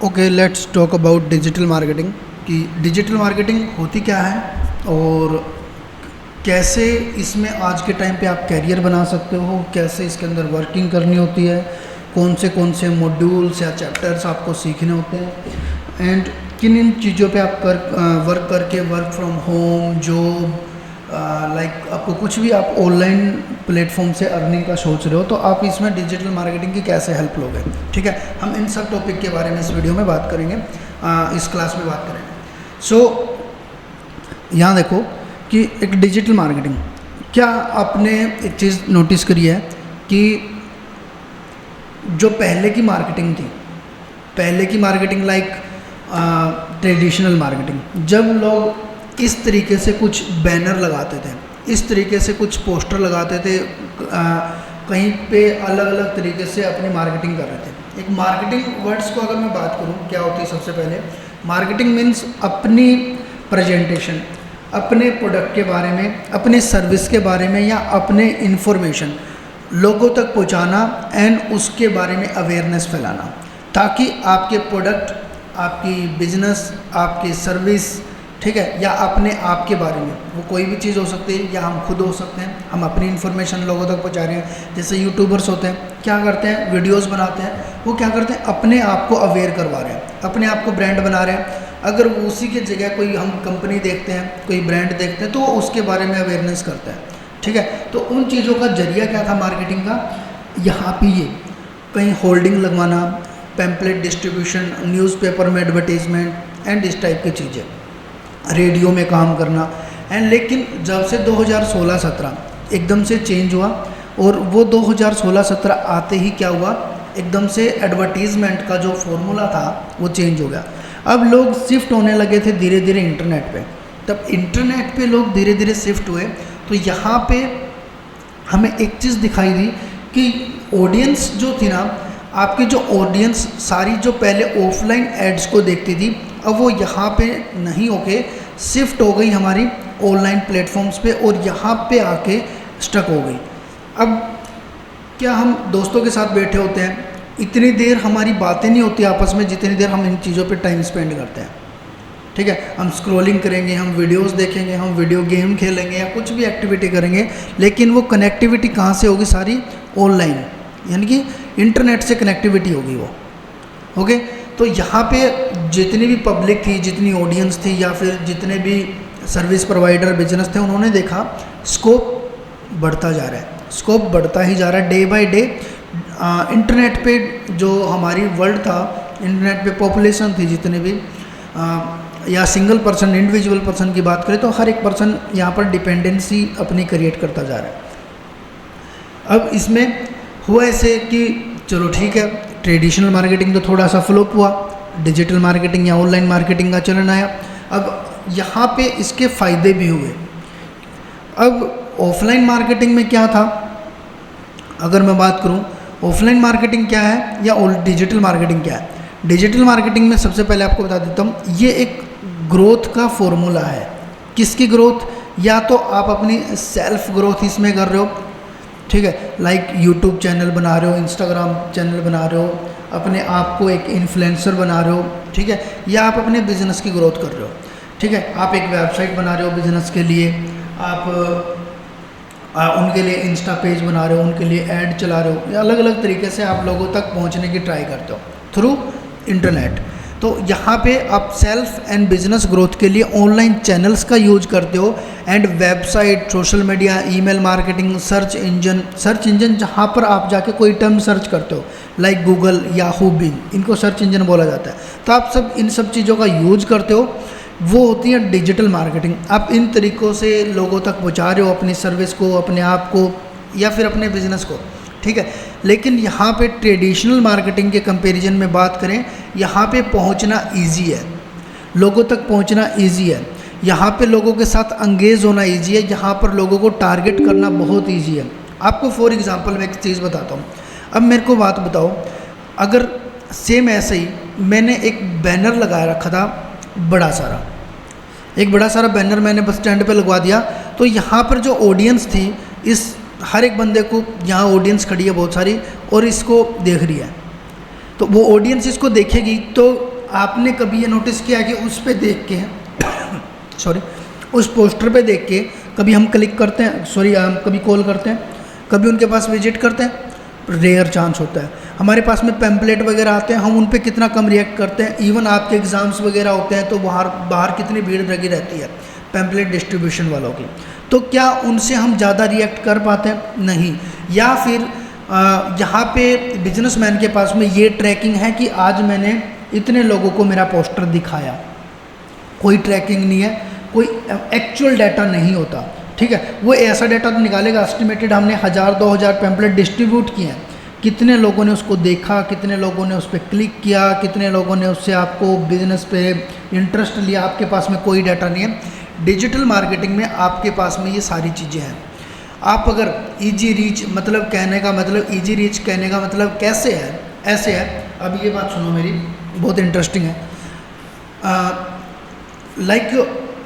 Okay, let's talk about digital marketing कि digital marketing होती क्या है और कैसे इसमें आज के टाइम पे आप कैरियर बना सकते हो, कैसे इसके अंदर वर्किंग करनी होती है, कौन से मॉड्यूल्स या चैप्टर्स आपको सीखने होते हैं एंड किन इन चीज़ों पे आप वर्क करके work from home job like आपको कुछ भी आप ऑनलाइन प्लेटफॉर्म से अर्निंग का सोच रहे हो तो आप इसमें डिजिटल मार्केटिंग की कैसे हेल्प लोगे। ठीक है, हम इन सब टॉपिक के बारे में इस वीडियो में बात करेंगे, इस क्लास में बात करेंगे। सो यहाँ देखो कि एक डिजिटल मार्केटिंग, क्या आपने एक चीज़ नोटिस करी है कि जो पहले की मार्केटिंग लाइक ट्रेडिशनल मार्केटिंग, जब लोग इस तरीके से कुछ बैनर लगाते थे, इस तरीके से कुछ पोस्टर लगाते थे, कहीं पे अलग अलग तरीके से अपनी मार्केटिंग कर रहे थे। एक मार्केटिंग वर्ड्स को अगर मैं बात करूं, क्या होती है सबसे पहले मार्केटिंग मीन्स अपनी प्रेजेंटेशन, अपने प्रोडक्ट के बारे में, अपने सर्विस के बारे में या अपने इंफॉर्मेशन लोगों तक पहुंचाना एंड उसके बारे में अवेयरनेस फैलाना, ताकि आपके प्रोडक्ट, आपकी बिजनेस, आपकी सर्विस, ठीक है, या अपने आप के बारे में, वो कोई भी चीज़ हो सकती है या हम खुद हो सकते हैं, हम अपनी इन्फॉर्मेशन लोगों तक पहुंचा रहे हैं। जैसे यूट्यूबर्स होते हैं, क्या करते हैं, वीडियोस बनाते हैं, वो क्या करते हैं, अपने आप को अवेयर करवा रहे हैं, अपने आप को ब्रांड बना रहे हैं। अगर उसी की जगह कोई हम कंपनी देखते हैं, कोई ब्रांड देखते हैं, तो वो उसके बारे में अवेयरनेस करते हैं। ठीक है, तो उन चीज़ों का जरिया क्या था मार्केटिंग का, यहाँ पे ये कहीं होल्डिंग लगवाना, पैम्पलेट डिस्ट्रीब्यूशन, न्यूज़पेपर में एडवर्टीजमेंट एंड इस टाइप की चीज़ें, रेडियो में काम करना एंड। लेकिन जब से 2016-17 एकदम से चेंज हुआ और वो 2016-17 आते ही क्या हुआ, एकदम से एडवर्टीज़मेंट का जो फॉर्मूला था वो चेंज हो गया। अब लोग शिफ्ट होने लगे थे धीरे धीरे इंटरनेट पे। तब इंटरनेट पे लोग धीरे धीरे शिफ्ट हुए तो यहाँ पे हमें एक चीज़ दिखाई दी कि ऑडियंस जो थी ना, आपकी जो ऑडियंस सारी जो पहले ऑफलाइन एड्स को देखती थी, अब वो यहाँ पे नहीं होके शिफ्ट हो गई हमारी ऑनलाइन प्लेटफॉर्म्स पे और यहाँ पे आके स्टक हो गई। अब क्या हम दोस्तों के साथ बैठे होते हैं, इतनी देर हमारी बातें नहीं होती आपस में जितनी देर हम इन चीज़ों पे टाइम स्पेंड करते हैं। ठीक है, हम स्क्रॉलिंग करेंगे, हम वीडियोस देखेंगे, हम वीडियो गेम खेलेंगे या कुछ भी एक्टिविटी करेंगे, लेकिन वो कनेक्टिविटी कहाँ से होगी, सारी ऑनलाइन, यानी कि इंटरनेट से कनेक्टिविटी होगी वो। ओके, तो यहाँ पे जितनी भी पब्लिक थी, जितनी ऑडियंस थी या फिर जितने भी सर्विस प्रोवाइडर बिजनेस थे, उन्होंने देखा स्कोप बढ़ता जा रहा है, स्कोप बढ़ता ही जा रहा है डे बाय डे। इंटरनेट पे जो हमारी वर्ल्ड था, इंटरनेट पे पॉपुलेशन थी जितने भी, या सिंगल पर्सन, इंडिविजुअल पर्सन की बात करें तो हर एक पर्सन यहाँ पर डिपेंडेंसी अपनी क्रिएट करता जा रहा है। अब इसमें हुआ ऐसे कि चलो ठीक है, ट्रेडिशनल मार्केटिंग तो थोड़ा सा फ्लॉप हुआ, डिजिटल मार्केटिंग या ऑनलाइन मार्केटिंग का चलन आया। अब यहाँ पे इसके फ़ायदे भी हुए। अब ऑफलाइन मार्केटिंग में क्या था, अगर मैं बात करूँ ऑफलाइन मार्केटिंग क्या है या डिजिटल मार्केटिंग क्या है। डिजिटल मार्केटिंग में सबसे पहले आपको बता देता हूँ, ये एक ग्रोथ का फॉर्मूला है। किसकी ग्रोथ, या तो आप अपनी सेल्फ ग्रोथ इसमें कर रहे हो, ठीक है, लाइक यूट्यूब चैनल बना रहे हो, इंस्टाग्राम चैनल बना रहे हो, अपने आप को एक इन्फ्लुएंसर बना रहे हो, ठीक है, या आप अपने बिजनेस की ग्रोथ कर रहे हो। ठीक है, आप एक वेबसाइट बना रहे हो बिजनेस के लिए, आप उनके लिए इंस्टा पेज बना रहे हो, उनके लिए ऐड चला रहे हो, या अलग अलग तरीके से आप लोगों तक पहुंचने की ट्राई करते हो थ्रू इंटरनेट। तो यहाँ पे आप सेल्फ एंड बिजनेस ग्रोथ के लिए ऑनलाइन चैनल्स का यूज करते हो and website, social media, email marketing, search engine जहाँ पर आप जाके कोई टर्म सर्च करते हो लाइक गूगल, याहू, बिंग, इनको सर्च इंजन बोला जाता है। तो आप सब इन सब चीज़ों का यूज करते हो, वो होती है डिजिटल मार्केटिंग। आप इन तरीक़ों से लोगों तक पहुँचा रहे हो अपनी सर्विस को, अपने आप को या फिर अपने बिजनेस को। ठीक है, लेकिन यहाँ पे ट्रेडिशनल मार्केटिंग के कंपैरिजन में बात करें, यहाँ पे पहुँचना इजी है, लोगों तक पहुँचना इजी है, यहाँ पे लोगों के साथ अंगेज होना इजी है, यहाँ पर लोगों को टारगेट करना बहुत इजी है। आपको फॉर एग्जांपल मैं एक चीज़ बताता हूँ। अब मेरे को बात बताओ, अगर सेम ऐसे ही मैंने एक बैनर लगाया रखा था, एक बड़ा सारा बैनर मैंने बस स्टैंड पे लगवा दिया, तो यहाँ पर जो ऑडियंस थी, इस हर एक बंदे को, यहाँ ऑडियंस खड़ी है बहुत सारी और इसको देख रही है, तो वो ऑडियंस इसको देखेगी, तो आपने कभी ये नोटिस किया कि उस पे देख के सॉरी उस पोस्टर पे देख के कभी हम क्लिक करते हैं, हम कभी कॉल करते हैं, कभी उनके पास विजिट करते हैं? रेयर चांस होता है। हमारे पास में पैम्पलेट वगैरह आते हैं, हम उन पे कितना कम रिएक्ट करते हैं। इवन आपके एग्ज़ाम्स वगैरह होते हैं तो बाहर कितनी भीड़ लगी रहती है पैम्पलेट डिस्ट्रीब्यूशन वालों की, तो क्या उनसे हम ज़्यादा रिएक्ट कर पाते हैं? नहीं। या फिर यहाँ पे बिजनेसमैन के पास में ये ट्रैकिंग है कि आज मैंने इतने लोगों को मेरा पोस्टर दिखाया, कोई ट्रैकिंग नहीं है, कोई एक्चुअल डाटा नहीं होता, ठीक है। वो ऐसा डाटा तो निकालेगा एस्टिमेटेड हमने 1000-2000 पैम्पलेट डिस्ट्रीब्यूट किए हैं, कितने लोगों ने उसको देखा, कितने लोगों ने उस पर क्लिक किया, कितने लोगों ने उससे आपको बिजनेस पे इंटरेस्ट लिया, आपके पास में कोई डाटा नहीं है। डिजिटल मार्केटिंग में आपके पास में ये सारी चीज़ें हैं। आप अगर ईजी रीच मतलब कहने का मतलब ईजी रीच कहने का मतलब कैसे है, ऐसे है। अब ये बात सुनो मेरी, बहुत इंटरेस्टिंग है।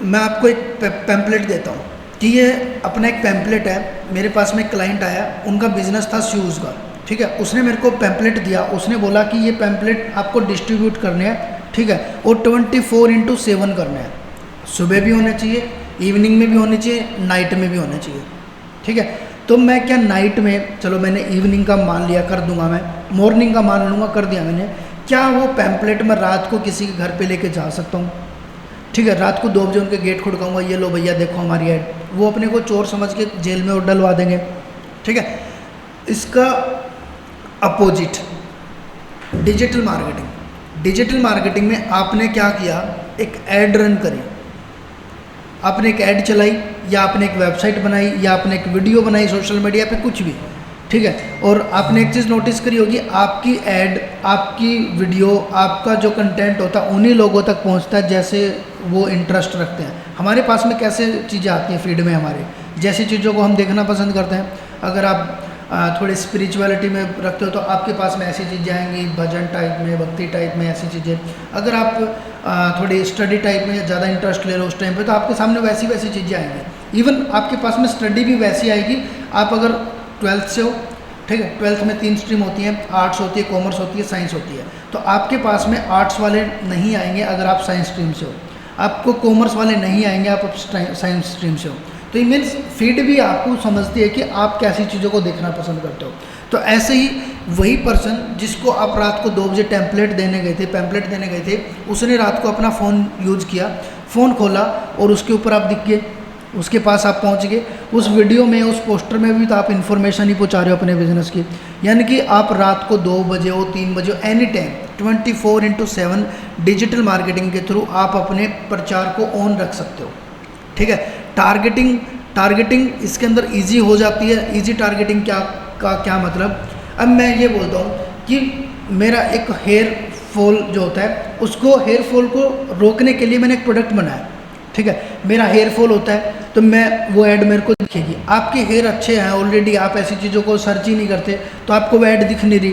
मैं आपको एक पैम्पलेट देता हूँ कि ये अपना एक पैम्पलेट है, मेरे पास में क्लाइंट आया, उनका बिजनेस था शूज़ का, ठीक है। उसने मेरे को पैम्पलेट दिया, उसने बोला कि ये पैम्पलेट आपको डिस्ट्रीब्यूट करने हैं, ठीक है, और 24/7 करने हैं। सुबह भी होने चाहिए, इवनिंग में भी होने चाहिए, नाइट में भी होने चाहिए, ठीक है। तो मैं क्या नाइट में, चलो मैंने इवनिंग का मान लिया, कर दूंगा, मैं मॉर्निंग का मान लूँगा, कर दिया मैंने। क्या वो पैम्पलेट मैं रात को किसी के घर पे लेके जा सकता हूँ? ठीक है, रात को 2 बजे उनके गेट खड़काऊंगा, ये लो भैया देखो हमारी ऐड, वो अपने को चोर समझ के जेल में डलवा देंगे, ठीक है। इसका अपोजिट डिजिटल मार्केटिंग में आपने क्या किया, एक ऐड रन करी, आपने एक ऐड चलाई, या आपने एक वेबसाइट बनाई, या आपने एक वीडियो बनाई सोशल मीडिया पे, कुछ भी, ठीक है। और आपने एक चीज़ नोटिस करी होगी, आपकी ऐड, आपकी वीडियो, आपका जो कंटेंट होता है उन्हीं लोगों तक पहुंचता है जैसे वो इंटरेस्ट रखते हैं। हमारे पास में कैसे चीज़ें आती हैं फीड में, हमारे जैसी चीज़ों को हम देखना पसंद करते हैं। अगर आप थोड़े स्पिरिचुअलिटी में रखते हो तो आपके पास में ऐसी चीज़ें आएंगी, भजन टाइप में, भक्ति टाइप में, ऐसी चीज़ें। अगर आप थोड़ी स्टडी टाइप में ज़्यादा इंटरेस्ट ले रहे हो उस टाइम पे, तो आपके सामने वैसी चीज़ें आएंगी। इवन आपके पास में स्टडी भी वैसी आएगी। आप अगर 12th से हो, ठीक है, 12th में 3 स्ट्रीम होती हैं, आर्ट्स होती है, कॉमर्स होती है, साइंस होती है, तो आपके पास में आर्ट्स वाले नहीं आएंगे अगर आप साइंस स्ट्रीम से हो, आपको कॉमर्स वाले नहीं आएंगे आप साइंस स्ट्रीम से हो। तो ये मीन्स फीड भी आपको समझती है कि आप कैसी चीज़ों को देखना पसंद करते हो। तो ऐसे ही वही पर्सन जिसको आप रात को 2 बजे पैम्पलेट देने गए थे, उसने रात को अपना फ़ोन यूज़ किया, फ़ोन खोला और उसके ऊपर आप दिख गए, उसके पास आप पहुंच गए। उस वीडियो में, उस पोस्टर में भी तो आप इन्फॉर्मेशन ही पहुंचा रहे हो अपने बिजनेस की। यानी कि आप रात को 2 बजे हो, 3 बजे हो, एनी टाइम 24/7 डिजिटल मार्केटिंग के थ्रू आप अपने प्रचार को ऑन रख सकते हो, ठीक है। टारगेटिंग इसके अंदर इजी हो जाती है। इजी टारगेटिंग क्या मतलब, अब मैं ये बोलता हूँ कि मेरा एक हेयर फॉल जो होता है, उसको हेयर फॉल को रोकने के लिए मैंने एक प्रोडक्ट बनाया, ठीक है। मेरा हेयर फॉल होता है तो मैं वो ऐड मेरे को दिखेगी। आपके हेयर अच्छे हैं ऑलरेडी, आप ऐसी चीज़ों को सर्च ही नहीं करते, तो आपको वो ऐड दिख नहीं रही।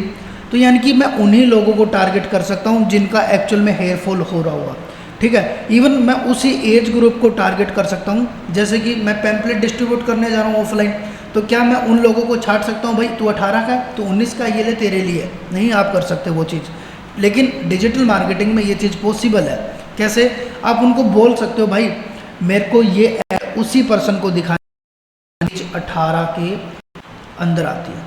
तो यानी कि मैं उन्हीं लोगों को टारगेट कर सकता हूँ जिनका एक्चुअल में हेयर फॉल हो रहा होगा, ठीक है। इवन मैं उसी एज ग्रुप को टारगेट कर सकता हूँ। जैसे कि मैं पैम्पलेट डिस्ट्रीब्यूट करने जा रहा हूँ ऑफलाइन, तो क्या मैं उन लोगों को छाट सकता हूँ, भाई तू 18 का है, तू 19 का, ये ले तेरे लिए? नहीं, आप कर सकते वो चीज़। लेकिन डिजिटल मार्केटिंग में ये चीज़ पॉसिबल है। कैसे? आप उनको बोल सकते हो, भाई मेरे को ये उसी पर्सन को दिखाना 18 के अंदर आती है,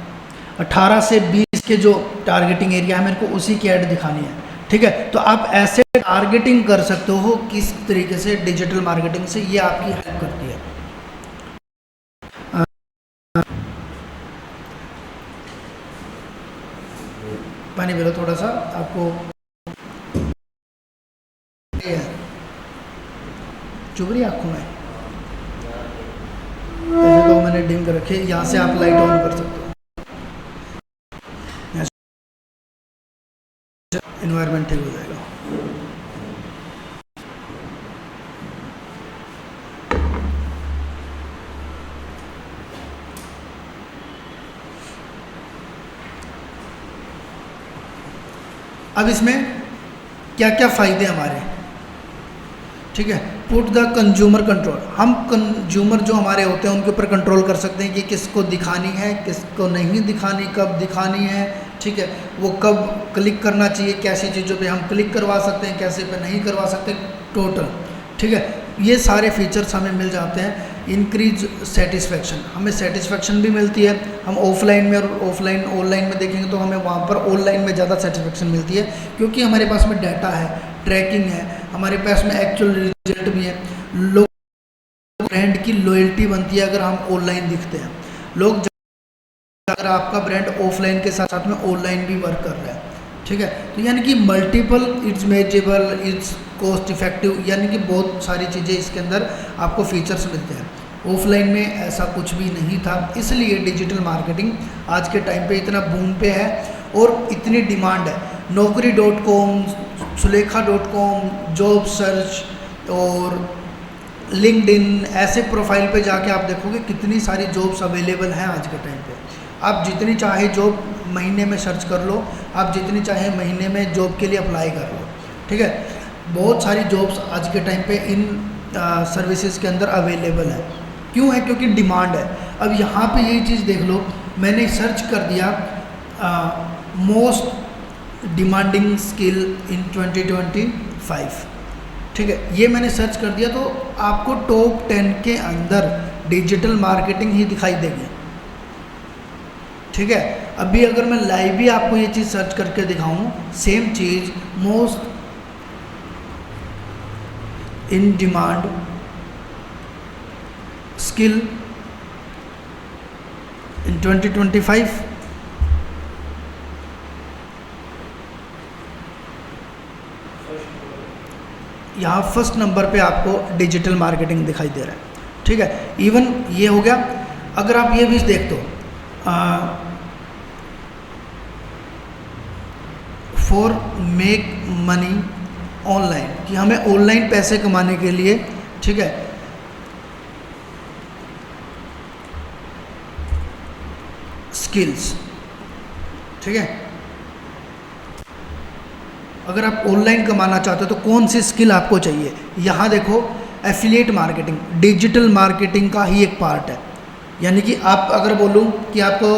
18 से 20 के जो टारगेटिंग एरिया है, मेरे को उसी की ऐड दिखानी है, ठीक है। तो आप ऐसे टारगेटिंग कर सकते हो किस तरीके से डिजिटल मार्केटिंग से, ये आपकी हेल्प करती है। पानी पी लो थोड़ा सा, आपको चुभ रही आँखों में। ऐसे तो मैंने डिम कर रखे, यहाँ से आप लाइट ऑन कर सकते हो, एनवायरनमेंट ठीक हो जाएगा। अब इसमें क्या क्या फ़ायदे हमारे, ठीक है। पुट द कंज्यूमर कंट्रोल, हम कंज्यूमर जो हमारे होते हैं उनके ऊपर कंट्रोल कर सकते हैं कि किसको दिखानी है, किसको नहीं दिखानी, कब दिखानी है, ठीक है, वो कब क्लिक करना चाहिए, कैसी चीज़ों पे हम क्लिक करवा सकते हैं, कैसे पे नहीं करवा सकते, टोटल, ठीक है, ये सारे फीचर्स हमें मिल जाते हैं। इंक्रीज सेटिस्फेक्शन, हमें सेटिस्फेक्शन भी मिलती है। हम ऑफलाइन में और ऑफलाइन ऑनलाइन में देखेंगे तो हमें वहाँ पर ऑनलाइन में ज़्यादा सेटिस्फेक्शन मिलती है, क्योंकि हमारे पास में डाटा है, ट्रैकिंग है, हमारे पास में एक्चुअल रिजल्ट भी है। लोग ब्रांड की लॉयल्टी बनती है अगर हम ऑनलाइन दिखते हैं। लोग अगर आपका ब्रांड ऑफलाइन के साथ साथ में ऑनलाइन भी वर्क कर रहा है, ठीक है, तो यानी कि multiple, it's measurable, it's cost effective, यानी कि बहुत सारी चीज़ें इसके अंदर आपको फीचर्स मिलते हैं। ऑफलाइन में ऐसा कुछ भी नहीं था, इसलिए डिजिटल मार्केटिंग आज के टाइम पे इतना बूम पे है और इतनी डिमांड है। Naukri.com, Sulekha.com, जॉब सर्च और लिंक्डइन, ऐसे प्रोफाइल पे जाके आप देखोगे कितनी सारी जॉब्स अवेलेबल हैं आज के टाइम पे। आप जितनी चाहे जॉब महीने में सर्च कर लो, आप जितनी चाहे महीने में जॉब के लिए अप्लाई कर लो, ठीक है, बहुत सारी जॉब्स आज के टाइम पे इन सर्विसेज के अंदर अवेलेबल है। क्यों है? क्योंकि डिमांड है। अब यहाँ पे यही चीज़ देख लो, मैंने सर्च कर दिया मोस्ट डिमांडिंग स्किल इन 2025, ठीक है, ये मैंने सर्च कर दिया तो आपको टॉप 10 के अंदर डिजिटल मार्केटिंग ही दिखाई देगी, ठीक है। अभी अगर मैं लाइव भी आपको ये चीज़ सर्च करके दिखाऊं, same cheese, most in demand skill in 2025, यहाँ फर्स्ट नंबर पे आपको डिजिटल मार्केटिंग दिखाई दे रहा है, ठीक है। इवन ये हो गया, अगर आप ये भी देख दो, फॉर मेक मनी ऑनलाइन, कि हमें ऑनलाइन पैसे कमाने के लिए, ठीक है, स्किल्स, ठीक है, अगर आप ऑनलाइन कमाना चाहते हो तो कौन सी स्किल आपको चाहिए। यहाँ देखो, एफिलिएट मार्केटिंग डिजिटल मार्केटिंग का ही एक पार्ट है। यानी कि आप अगर बोलूँ कि आपको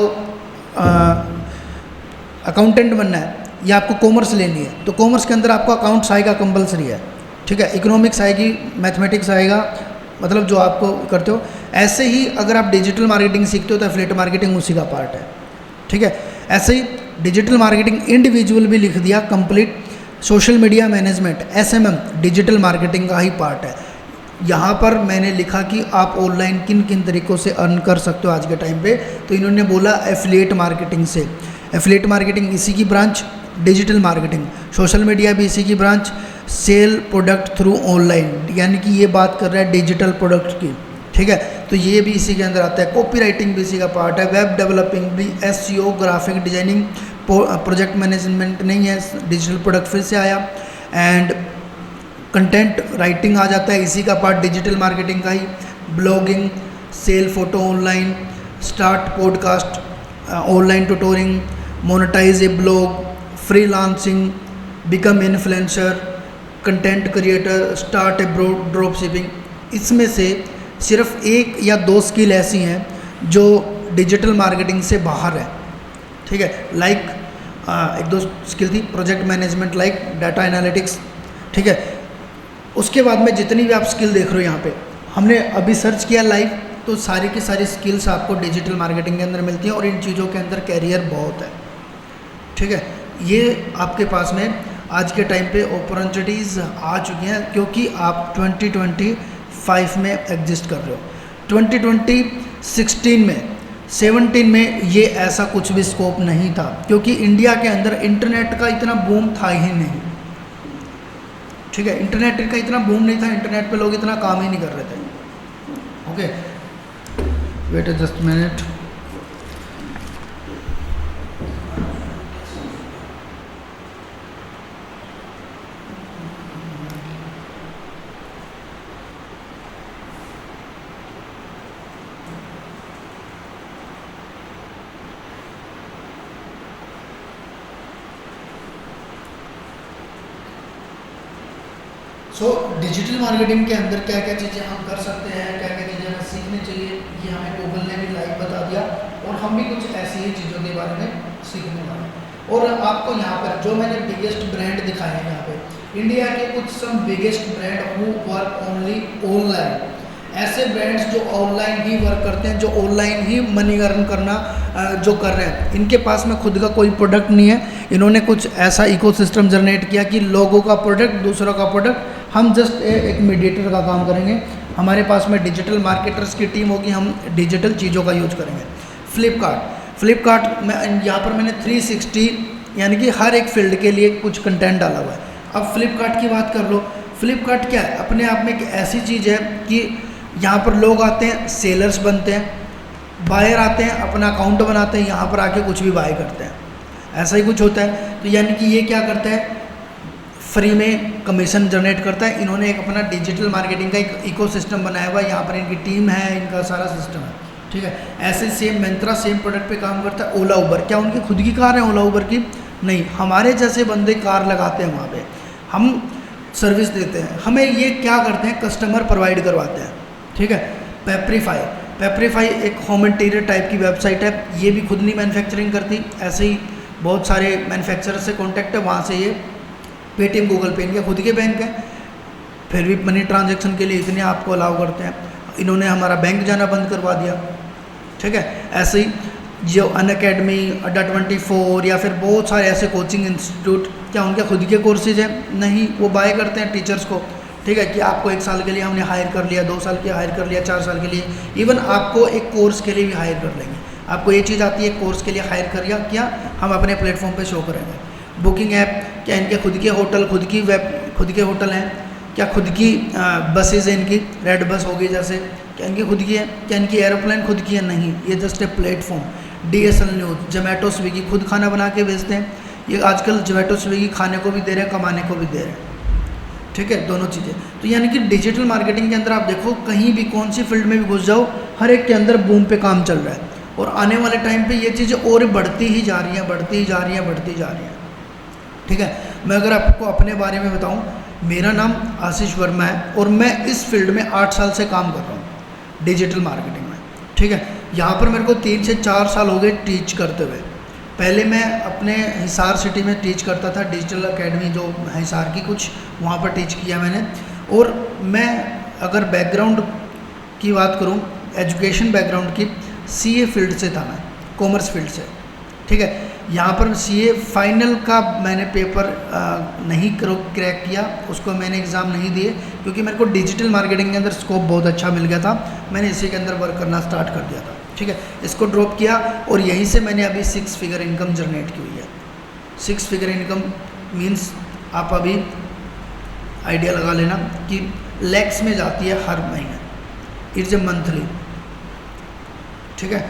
अकाउंटेंट बनना है या आपको कॉमर्स लेनी है, तो कॉमर्स के अंदर आपको अकाउंट्स आएगा कंपलसरी है, ठीक है, इकोनॉमिक्स आएगी, मैथमेटिक्स आएगा, मतलब जो आपको करते हो। ऐसे ही अगर आप डिजिटल मार्केटिंग सीखते हो तो एफिलिएट मार्केटिंग उसी का पार्ट है, ठीक है। ऐसे ही डिजिटल मार्केटिंग इंडिविजुअल भी लिख दिया complete, social media management SMM digital marketing का ही पार्ट है। यहाँ पर मैंने लिखा कि आप ऑनलाइन किन किन तरीक़ों से अर्न कर सकते हो आज के टाइम पे, तो इन्होंने बोला एफिलिएट मार्केटिंग से। एफिलिएट मार्केटिंग इसी की branch, digital marketing, social media भी इसी की branch, sale product through online, यानी कि ये बात कर रहा है डिजिटल प्रोडक्ट की, ठीक है, तो ये भी इसी के अंदर आता है। कॉपी राइटिंग भी इसी का पार्ट है, वेब डेवलपिंग भी, SEO, graphic designing, project management नहीं है, डिजिटल प्रोडक्ट फिर से आया, एंड कंटेंट राइटिंग आ जाता है, इसी का पार्ट डिजिटल मार्केटिंग का ही, blogging, sell photo online, start podcast, online tutoring, monetize a blog, freelancing, become influencer, content creator, start a drop shipping. इसमें से सिर्फ एक या दो स्किल ऐसी हैं जो डिजिटल मार्केटिंग से बाहर है, ठीक है, लाइक एक दो स्किल थी, project management, like data analytics, ठीक है। उसके बाद में जितनी भी आप स्किल देख रहे हो यहाँ पे, हमने अभी सर्च किया लाइव, तो सारी की सारी स्किल्स आपको डिजिटल मार्केटिंग के अंदर मिलती हैं और इन चीज़ों के अंदर कैरियर बहुत है, ठीक है। ये आपके पास में आज के टाइम पे अपॉर्चुनिटीज़ आ चुकी हैं, क्योंकि आप 2025 में एग्जिस्ट कर रहे हो। 2016 में 17 में ये ऐसा कुछ भी स्कोप नहीं था, क्योंकि इंडिया के अंदर इंटरनेट का इतना बूम था ही नहीं, ठीक है, इंटरनेट का इतना बूम नहीं था, इंटरनेट पे लोग इतना काम ही नहीं कर रहे थे। Okay, wait just minute. Digital marketing के अंदर क्या क्या चीज़ें हम कर सकते हैं, क्या क्या चीज़ें हमें सीखनी चाहिए, ये हमें गूगल ने भी लाइव बता दिया, और हम भी कुछ ऐसी ही चीज़ों के बारे में सीखने वाले हैं। और आपको यहाँ पर जो मैंने बिगेस्ट ब्रांड दिखाए हैं यहाँ पे इंडिया के कुछ some biggest brand who work only online, ऐसे ब्रांड्स जो ऑनलाइन ही वर्क करते हैं, जो ऑनलाइन ही मनी अर्न करना जो कर रहे हैं। इनके पास में खुद का कोई प्रोडक्ट नहीं है, इन्होंने कुछ ऐसा इकोसिस्टम जनरेट किया कि लोगों का प्रोडक्ट दूसरों का प्रोडक्ट, हम जस्ट एक मीडिएटर का काम करेंगे, हमारे पास में डिजिटल मार्केटर्स की टीम होगी, हम डिजिटल चीज़ों का यूज करेंगे। फ्लिपकार्ट में यहाँ पर मैंने 360 यानी कि हर एक फील्ड के लिए कुछ कंटेंट डाला हुआ है। अब फ्लिपकार्ट की बात कर लो, फ्लिपकार्ट क्या है, अपने आप में एक ऐसी चीज़ है कि यहाँ पर लोग आते हैं, सेलर्स बनते हैं, बायर आते हैं, अपना अकाउंट बनाते हैं, यहाँ पर आके कुछ भी बाय करते हैं, ऐसा ही कुछ होता है। तो यानी कि ये क्या करता है, फ्री में कमीशन जनरेट करता है। इन्होंने एक अपना डिजिटल मार्केटिंग का एक इकोसिस्टम बनाया हुआ है, यहाँ पर इनकी टीम है, इनका सारा सिस्टम है, ठीक है। ऐसे सेम मंत्रा सेम प्रोडक्ट पे काम करता है। ओला उबर, क्या उनकी खुद की कार है ओला उबर की? नहीं, हमारे जैसे बंदे कार लगाते हैं वहाँ पे, हम सर्विस देते हैं, हमें ये क्या करते हैं, कस्टमर प्रोवाइड करवाते हैं, ठीक है। पेपरीफाई एक होम इंटीरियर टाइप की वेबसाइट है, ये भी खुद नहीं मैन्युफैक्चरिंग करती, ऐसे ही बहुत सारे मैन्युफैक्चरर से कॉन्टैक्ट है, वहाँ से ये पेटीएम गूगल पे इनके खुद के बैंक है, फिर भी मनी ट्रांजैक्शन के लिए इतने आपको अलाउ करते हैं। इन्होंने हमारा बैंक जाना बंद करवा दिया, ठीक है। ऐसे ही जो अनअकैडमी, अड्डा24 या फिर बहुत सारे ऐसे कोचिंग इंस्टीट्यूट, क्या उनके खुद के कोर्सेज हैं? नहीं, वो बाय करते हैं टीचर्स को, ठीक है, कि आपको 1 साल के लिए हमने हायर कर लिया, 2 साल के हायर कर लिया, 4 साल के लिए, इवन आपको एक कोर्स के लिए भी हायर कर लेंगे। आपको ये चीज़ आती है, कोर्स के लिए हायर कर क्या हम अपने प्लेटफॉर्म पे शो करेंगे। बुकिंग ऐप, क्या इनके खुद के होटल, खुद के होटल हैं? क्या खुद की बसेज हैं इनकी, रेड बस होगी जैसे, क्या इनकी खुद की है? क्या इनकी एरोप्लेन खुद की है? नहीं, ये just a platform. DSL news, Zomato Swiggy खुद खाना बना के बेचते हैं, ये आजकल जोमेटो स्विगी खाने को भी दे रहे हैं, कमाने को भी दे रहे हैं, ठीक है, दोनों चीज़ें। तो यानी कि डिजिटल मार्केटिंग के अंदर आप देखो, कहीं भी कौन सी फील्ड में भी घुस जाओ, हर एक के अंदर बूम पे काम चल रहा है, और आने वाले टाइम पे ये चीज़ें और बढ़ती ही जा रही हैं, बढ़ती ही जा रही हैं, बढ़ती जा रही हैं, ठीक है। मैं अगर आपको अपने बारे में बताऊं, मेरा नाम आशीष वर्मा है और मैं इस फील्ड में 8 साल से काम कर रहा हूँ डिजिटल मार्केटिंग में, ठीक है। यहाँ पर मेरे को 3 से 4 साल हो गए टीच करते हुए। पहले मैं अपने हिसार सिटी में टीच करता था, डिजिटल एकेडमी जो हिसार की कुछ, वहाँ पर टीच किया मैंने। और मैं अगर बैकग्राउंड की बात करूँ, एजुकेशन बैकग्राउंड की, CA फील्ड से था मैं, कॉमर्स फील्ड से, ठीक है। यहाँ पर CA फाइनल का मैंने पेपर नहीं क्रैक किया, उसको मैंने एग्ज़ाम नहीं दिए, क्योंकि मेरे को डिजिटल मार्केटिंग के अंदर स्कोप बहुत अच्छा मिल गया था, मैंने इसी के अंदर वर्क करना स्टार्ट कर दिया था, ठीक है। इसको ड्रॉप किया और यहीं से मैंने अभी 6 फिगर इनकम जनरेट की हुई है। 6 फिगर इनकम मीन्स आप अभी आइडिया लगा लेना कि लैक्स में जाती है हर महीने, इट्स ए मंथली, ठीक है।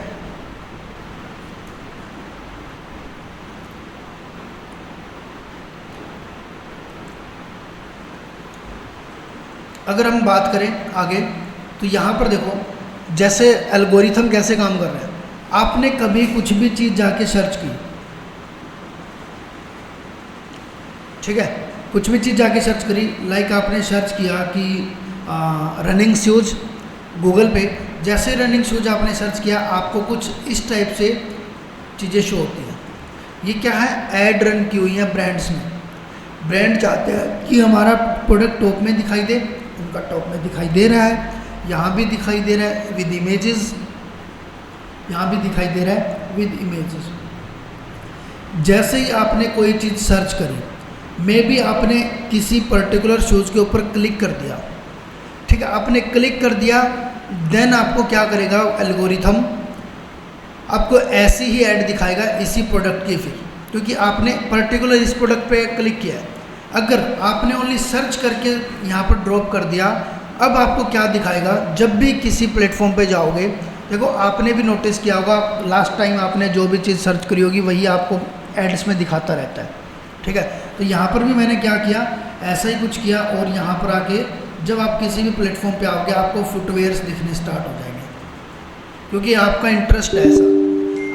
अगर हम बात करें आगे, तो यहाँ पर देखो, जैसे एल्गोरिथम कैसे काम कर रहे हैं। आपने कभी कुछ भी चीज़ जाके सर्च की, ठीक है, कुछ भी चीज़ जाके सर्च करी, लाइक आपने सर्च किया कि रनिंग शूज़ गूगल पे, जैसे रनिंग शूज़ आपने सर्च किया, आपको कुछ इस टाइप से चीज़ें शो होती हैं। ये क्या है, ऐड रन की हुई हैं ब्रांड्स में। ब्रांड चाहते हैं कि हमारा प्रोडक्ट टॉप में दिखाई दे, उनका टॉप में दिखाई दे रहा है, यहाँ भी दिखाई दे रहा है विद इमेजेस, यहाँ भी दिखाई दे रहा है विद इमेजेस। जैसे ही आपने कोई चीज़ सर्च करी, मे बी आपने किसी पर्टिकुलर शूज़ के ऊपर क्लिक कर दिया, ठीक है, आपने क्लिक कर दिया, देन आपको क्या करेगा एल्गोरिथम, आपको ऐसी ही ऐड दिखाएगा इसी प्रोडक्ट की, फिर क्योंकि आपने पर्टिकुलर इस प्रोडक्ट पे क्लिक किया है। अगर आपने ओनली सर्च करके यहाँ पर ड्रॉप कर दिया, अब आपको क्या दिखाएगा, जब भी किसी प्लेटफॉर्म पे जाओगे, देखो आपने भी नोटिस किया होगा, लास्ट टाइम आपने जो भी चीज़ सर्च करी होगी वही आपको एड्स में दिखाता रहता है, ठीक है। तो यहाँ पर भी मैंने क्या किया, ऐसा ही कुछ किया, और यहाँ पर आके जब आप किसी भी प्लेटफॉर्म पे आओगे, आपको फुटवेयर्स दिखने स्टार्ट हो जाएंगे, क्योंकि आपका इंटरेस्ट है ऐसा,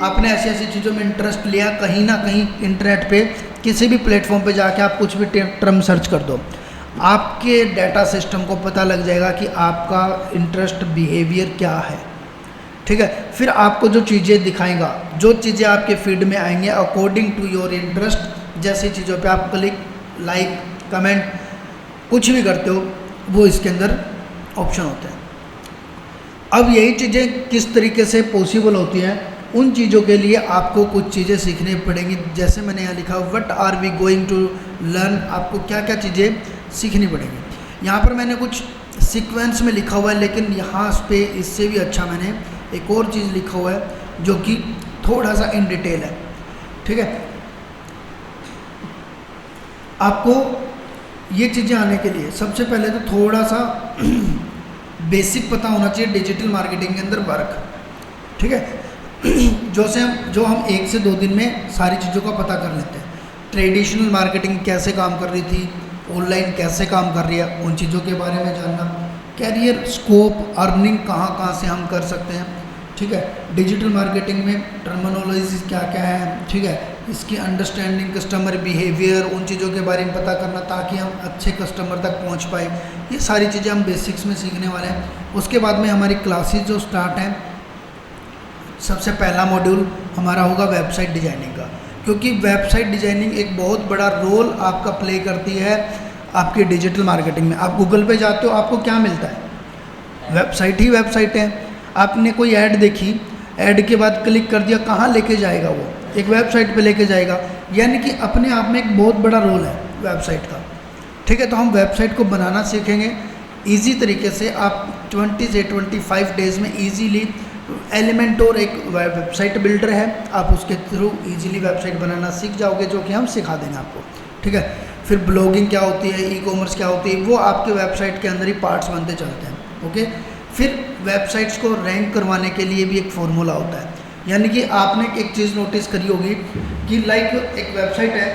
आपने ऐसी ऐसी चीज़ों में इंटरेस्ट लिया। कहीं ना कहीं इंटरनेट पे किसी भी प्लेटफॉर्म पे जाके आप कुछ भी टर्म सर्च कर दो, आपके डाटा सिस्टम को पता लग जाएगा कि आपका इंटरेस्ट बिहेवियर क्या है, ठीक है। फिर आपको जो चीज़ें दिखाएगा, जो चीज़ें आपके फीड में आएंगे अकॉर्डिंग टू योर इंटरेस्ट, जैसी चीज़ों पे आप क्लिक, लाइक, कमेंट कुछ भी करते हो वो इसके अंदर ऑप्शन होते हैं। अब यही चीज़ें किस तरीके से पॉसिबल होती हैं, उन चीज़ों के लिए आपको कुछ चीज़ें सीखनी पड़ेंगी। जैसे मैंने यहाँ लिखा what are we going to learn, आपको क्या क्या चीज़ें सीखनी पड़ेंगी। यहाँ पर मैंने कुछ सीक्वेंस में लिखा हुआ है, लेकिन यहाँ पे इससे भी अच्छा मैंने एक और चीज़ लिखा हुआ है जो कि थोड़ा सा इन डिटेल है। ठीक है, आपको ये चीज़ें आने के लिए सबसे पहले तो थोड़ा सा बेसिक पता होना चाहिए डिजिटल मार्केटिंग के अंदर वर्क। ठीक है, जो हम 1 से 2 दिन में सारी चीज़ों का पता कर लेते हैं। ट्रेडिशनल मार्केटिंग कैसे काम कर रही थी, ऑनलाइन कैसे काम कर रही है, उन चीज़ों के बारे में जानना, कैरियर स्कोप, अर्निंग कहाँ कहाँ से हम कर सकते हैं। ठीक है, डिजिटल मार्केटिंग में टर्मिनोलॉजी क्या क्या है, ठीक है, इसकी अंडरस्टैंडिंग, कस्टमर बिहेवियर, उन चीज़ों के बारे में पता करना ताकि हम अच्छे कस्टमर तक पहुंच पाए। ये सारी चीज़ें हम बेसिक्स में सीखने वाले हैं। उसके बाद में हमारी क्लासेस जो स्टार्ट हैं, सबसे पहला मॉड्यूल हमारा होगा वेबसाइट डिज़ाइनिंग का, क्योंकि वेबसाइट डिज़ाइनिंग एक बहुत बड़ा रोल आपका प्ले करती है आपकी डिजिटल मार्केटिंग में। आप गूगल पे जाते हो, आपको क्या मिलता है, वेबसाइट ही वेबसाइट है। आपने कोई ऐड देखी, ऐड के बाद क्लिक कर दिया, कहाँ लेके जाएगा वो, एक वेबसाइट पे लेके जाएगा। यानी कि अपने आप में एक बहुत बड़ा रोल है वेबसाइट का। ठीक है, तो हम वेबसाइट को बनाना सीखेंगे इजी तरीके से। आप 20 से 25 डेज़ में इजीली एलिमेंटोर एक वेबसाइट बिल्डर है, आप उसके थ्रू इजीली वेबसाइट बनाना सीख जाओगे, जो कि हम सिखा देंगे आपको। ठीक है, फिर ब्लॉगिंग क्या होती है, ई कॉमर्स क्या होती है, वो आपके वेबसाइट के अंदर ही पार्ट्स बनते चलते हैं। ओके, फिर वेबसाइट्स को रैंक करवाने के लिए भी एक फॉर्मूला होता है। यानी कि आपने एक चीज़ नोटिस करी होगी कि लाइक एक वेबसाइट है,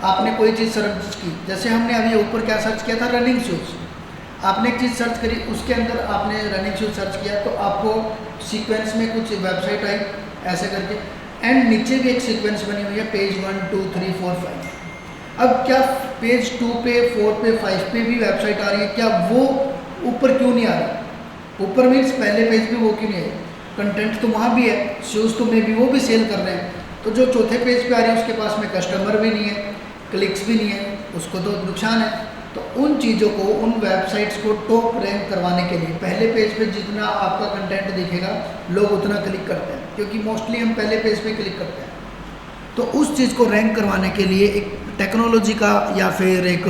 आपने कोई चीज़ सर्च की, जैसे हमने अभी ऊपर क्या सर्च किया था, रनिंग शूज़। आपने एक चीज़ सर्च करी, उसके अंदर आपने रनिंग शूज़ सर्च किया तो आपको सीक्वेंस में कुछ वेबसाइट आई ऐसे करके, एंड नीचे भी एक सीक्वेंस बनी हुई है, पेज 1 2 3 4 5। अब क्या पेज 2 पे, 4 पे, 5 पे भी वेबसाइट आ रही है, क्या वो ऊपर क्यों नहीं आ रही? ऊपर मीन्स पहले पेज पे वो क्यों नहीं है? कंटेंट तो वहाँ भी है, शूज़ तो मे भी वो भी सेल कर रहे हैं, तो जो चौथे पेज पे आ रहे हैं उसके पास में कस्टमर भी नहीं है, क्लिक्स भी नहीं है, उसको तो नुकसान है। तो उन चीज़ों को, उन वेबसाइट्स को टॉप रैंक करवाने के लिए पहले पेज पे जितना आपका कंटेंट दिखेगा लोग उतना क्लिक करते हैं, क्योंकि मोस्टली हम पहले पेज पे क्लिक करते हैं। तो उस चीज़ को रैंक करवाने के लिए एक टेक्नोलॉजी का या फिर एक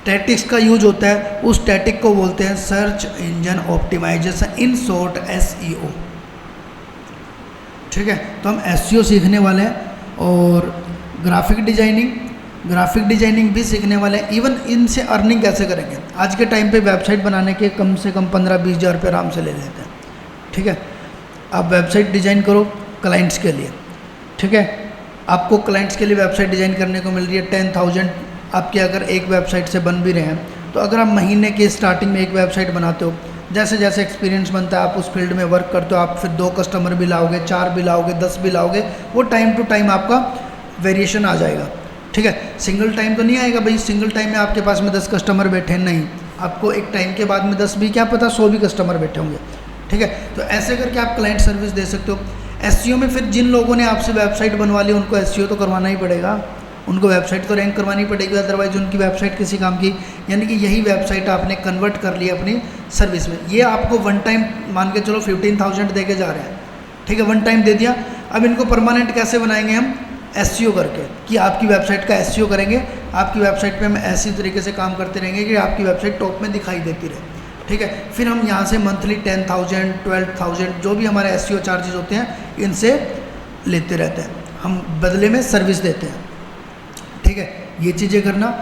टैटिक्स का यूज होता है। उस टैटिक को बोलते हैं search engine optimisation, in short SEO। ठीक है, तो हम SEO सीखने वाले हैं और ग्राफिक डिजाइनिंग भी सीखने वाले हैं। इवन इनसे अर्निंग कैसे करेंगे, आज के टाइम पे वेबसाइट बनाने के कम से कम 15-20 हज़ार रुपये आराम से ले लेते हैं। ठीक है, आप वेबसाइट डिज़ाइन करो क्लाइंट्स के लिए। ठीक है, आपको क्लाइंट्स के लिए वेबसाइट डिज़ाइन करने को मिल रही है 10,000। आपके अगर एक वेबसाइट से बन भी रहे हैं, तो अगर आप महीने के स्टार्टिंग में एक वेबसाइट बनाते हो, जैसे जैसे एक्सपीरियंस बनता है, आप उस फील्ड में वर्क करते हो, आप फिर 2 कस्टमर भी लाओगे, 4 भी लाओगे, 10 भी लाओगे, वो टाइम टू टाइम आपका वेरिएशन आ जाएगा। ठीक है, सिंगल टाइम तो नहीं आएगा भाई, सिंगल टाइम में आपके पास में 10 कस्टमर बैठे नहीं, आपको एक टाइम के बाद में 10 भी, क्या पता 100 भी कस्टमर बैठे होंगे। ठीक है, तो ऐसे करके आप क्लाइंट सर्विस दे सकते हो। SEO में फिर जिन लोगों ने आपसे वेबसाइट बनवा ली उनको SEO तो करवाना ही पड़ेगा, उनको वेबसाइट तो रैंक करवानी पड़ेगी, अदरवाइज उनकी वेबसाइट किसी काम की। यानी कि यही वेबसाइट आपने कन्वर्ट कर लिया अपनी सर्विस में। ये आपको वन टाइम मान के चलो 15,000 दे के जा रहे हैं। ठीक है, वन टाइम दे दिया। अब इनको परमानेंट कैसे बनाएंगे हम? SEO करके, कि आपकी वेबसाइट का SEO करेंगे, आपकी वेबसाइट पे हम ऐसी तरीके से काम करते रहेंगे कि आपकी वेबसाइट टॉप में दिखाई देती रहे। ठीक है, फिर हम यहाँ से मंथली 10,000 12,000 जो भी हमारे SEO चार्जेस होते हैं इनसे लेते रहते हैं, हम बदले में सर्विस देते हैं। ठीक है, ये चीज़ें करना।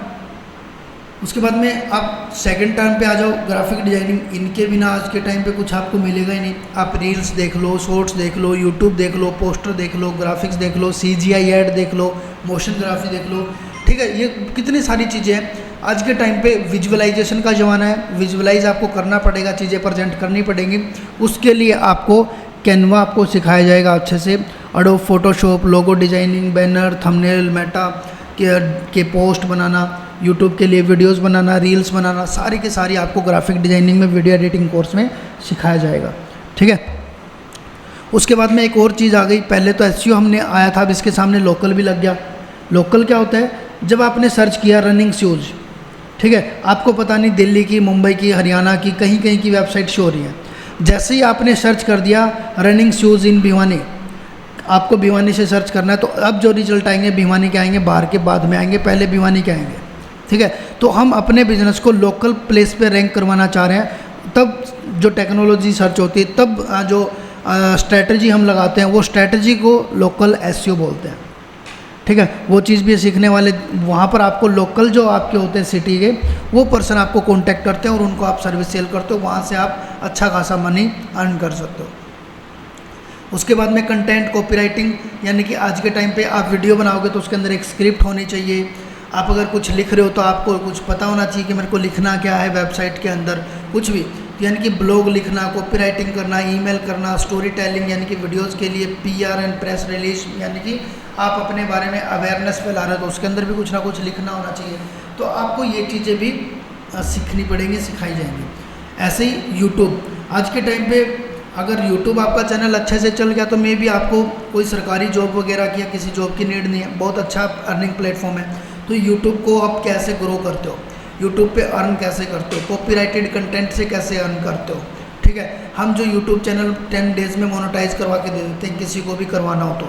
उसके बाद में आप सेकंड टर्म पे आ जाओ, ग्राफिक डिजाइनिंग। इनके बिना आज के टाइम पे कुछ आपको मिलेगा ही नहीं। आप रील्स देख लो, शॉर्ट्स देख लो, यूट्यूब देख लो, पोस्टर देख लो, ग्राफिक्स देख लो, CGI ऐड देख लो, मोशन ग्राफी देख लो। ठीक है, ये कितनी सारी चीज़ें हैं। आज के टाइम पे विजुअलाइजेशन का ज़माना है, विजुअलाइज आपको करना पड़ेगा, चीज़ें प्रेजेंट करनी पड़ेंगी। उसके लिए आपको कैनवा आपको सिखाया जाएगा अच्छे से, adobe Photoshop, logo designing, banner, thumbnail, Meta के पोस्ट बनाना, यूट्यूब के लिए वीडियोस बनाना, रील्स बनाना, सारी की सारी आपको ग्राफिक डिजाइनिंग में वीडियो एडिटिंग कोर्स में सिखाया जाएगा। ठीक है। उसके बाद में एक और चीज़ आ गई, पहले तो एसईओ हमने आया था, अब इसके सामने लोकल भी लग गया। लोकल क्या होता है? जब आपने सर्च किया रनिंग शूज़, ठीक है, आपको पता नहीं दिल्ली की, मुंबई की, हरियाणा की, कहीं कहीं की वेबसाइट शो हो रही है। जैसे ही आपने सर्च कर दिया रनिंग शूज़ इन भिवानी, आपको भिवानी से सर्च करना है, तो अब जो रिजल्ट आएंगे भिवानी के आएंगे, बाहर के बाद में आएंगे, पहले भिवानी के आएंगे। ठीक है, तो हम अपने बिजनेस को लोकल प्लेस पे रैंक करवाना चाह रहे हैं, तब जो टेक्नोलॉजी सर्च होती है, तब जो स्ट्रैटेजी हम लगाते हैं, वो स्ट्रैटेजी को लोकल एसईओ बोलते हैं। ठीक है, वो चीज़ भी सीखने वाले, वहाँ पर आपको लोकल जो आपके होते हैं सिटी के, वो पर्सन आपको कांटेक्ट करते हैं और उनको आप सर्विस सेल करते हो, वहाँ से आप अच्छा खासा मनी अर्न कर सकते हो। उसके बाद में कंटेंट कॉपीराइटिंग, यानी कि आज के टाइम पे आप वीडियो बनाओगे तो उसके अंदर एक स्क्रिप्ट होनी चाहिए। आप अगर कुछ लिख रहे हो तो आपको कुछ पता होना चाहिए कि मेरे को लिखना क्या है वेबसाइट के अंदर, कुछ भी, यानी कि ब्लॉग लिखना, कॉपीराइटिंग करना, ईमेल करना, स्टोरी टेलिंग, यानी कि वीडियोस के लिए पीआर एंड प्रेस रिलीज, यानी कि आप अपने बारे में अवेयरनेस फैला रहे हो तो उसके अंदर भी कुछ ना कुछ लिखना होना चाहिए। तो आपको ये चीज़ें भी सीखनी पड़ेंगी, सिखाई जाएंगी। ऐसे ही यूट्यूब, आज के टाइम पे अगर यूट्यूब आपका चैनल अच्छे से चल गया तो मे भी आपको कोई सरकारी जॉब वगैरह की या किसी जॉब की नीड नहीं है, बहुत अच्छा अर्निंग प्लेटफॉर्म है। तो यूट्यूब को आप कैसे ग्रो करते हो, यूट्यूब पे अर्न कैसे करते हो, कॉपीराइटेड कंटेंट से कैसे अर्न करते हो। ठीक है, हम जो यूट्यूब चैनल 10 डेज़ में मोनेटाइज करवा के दे देते हैं, किसी को भी करवाना हो तो।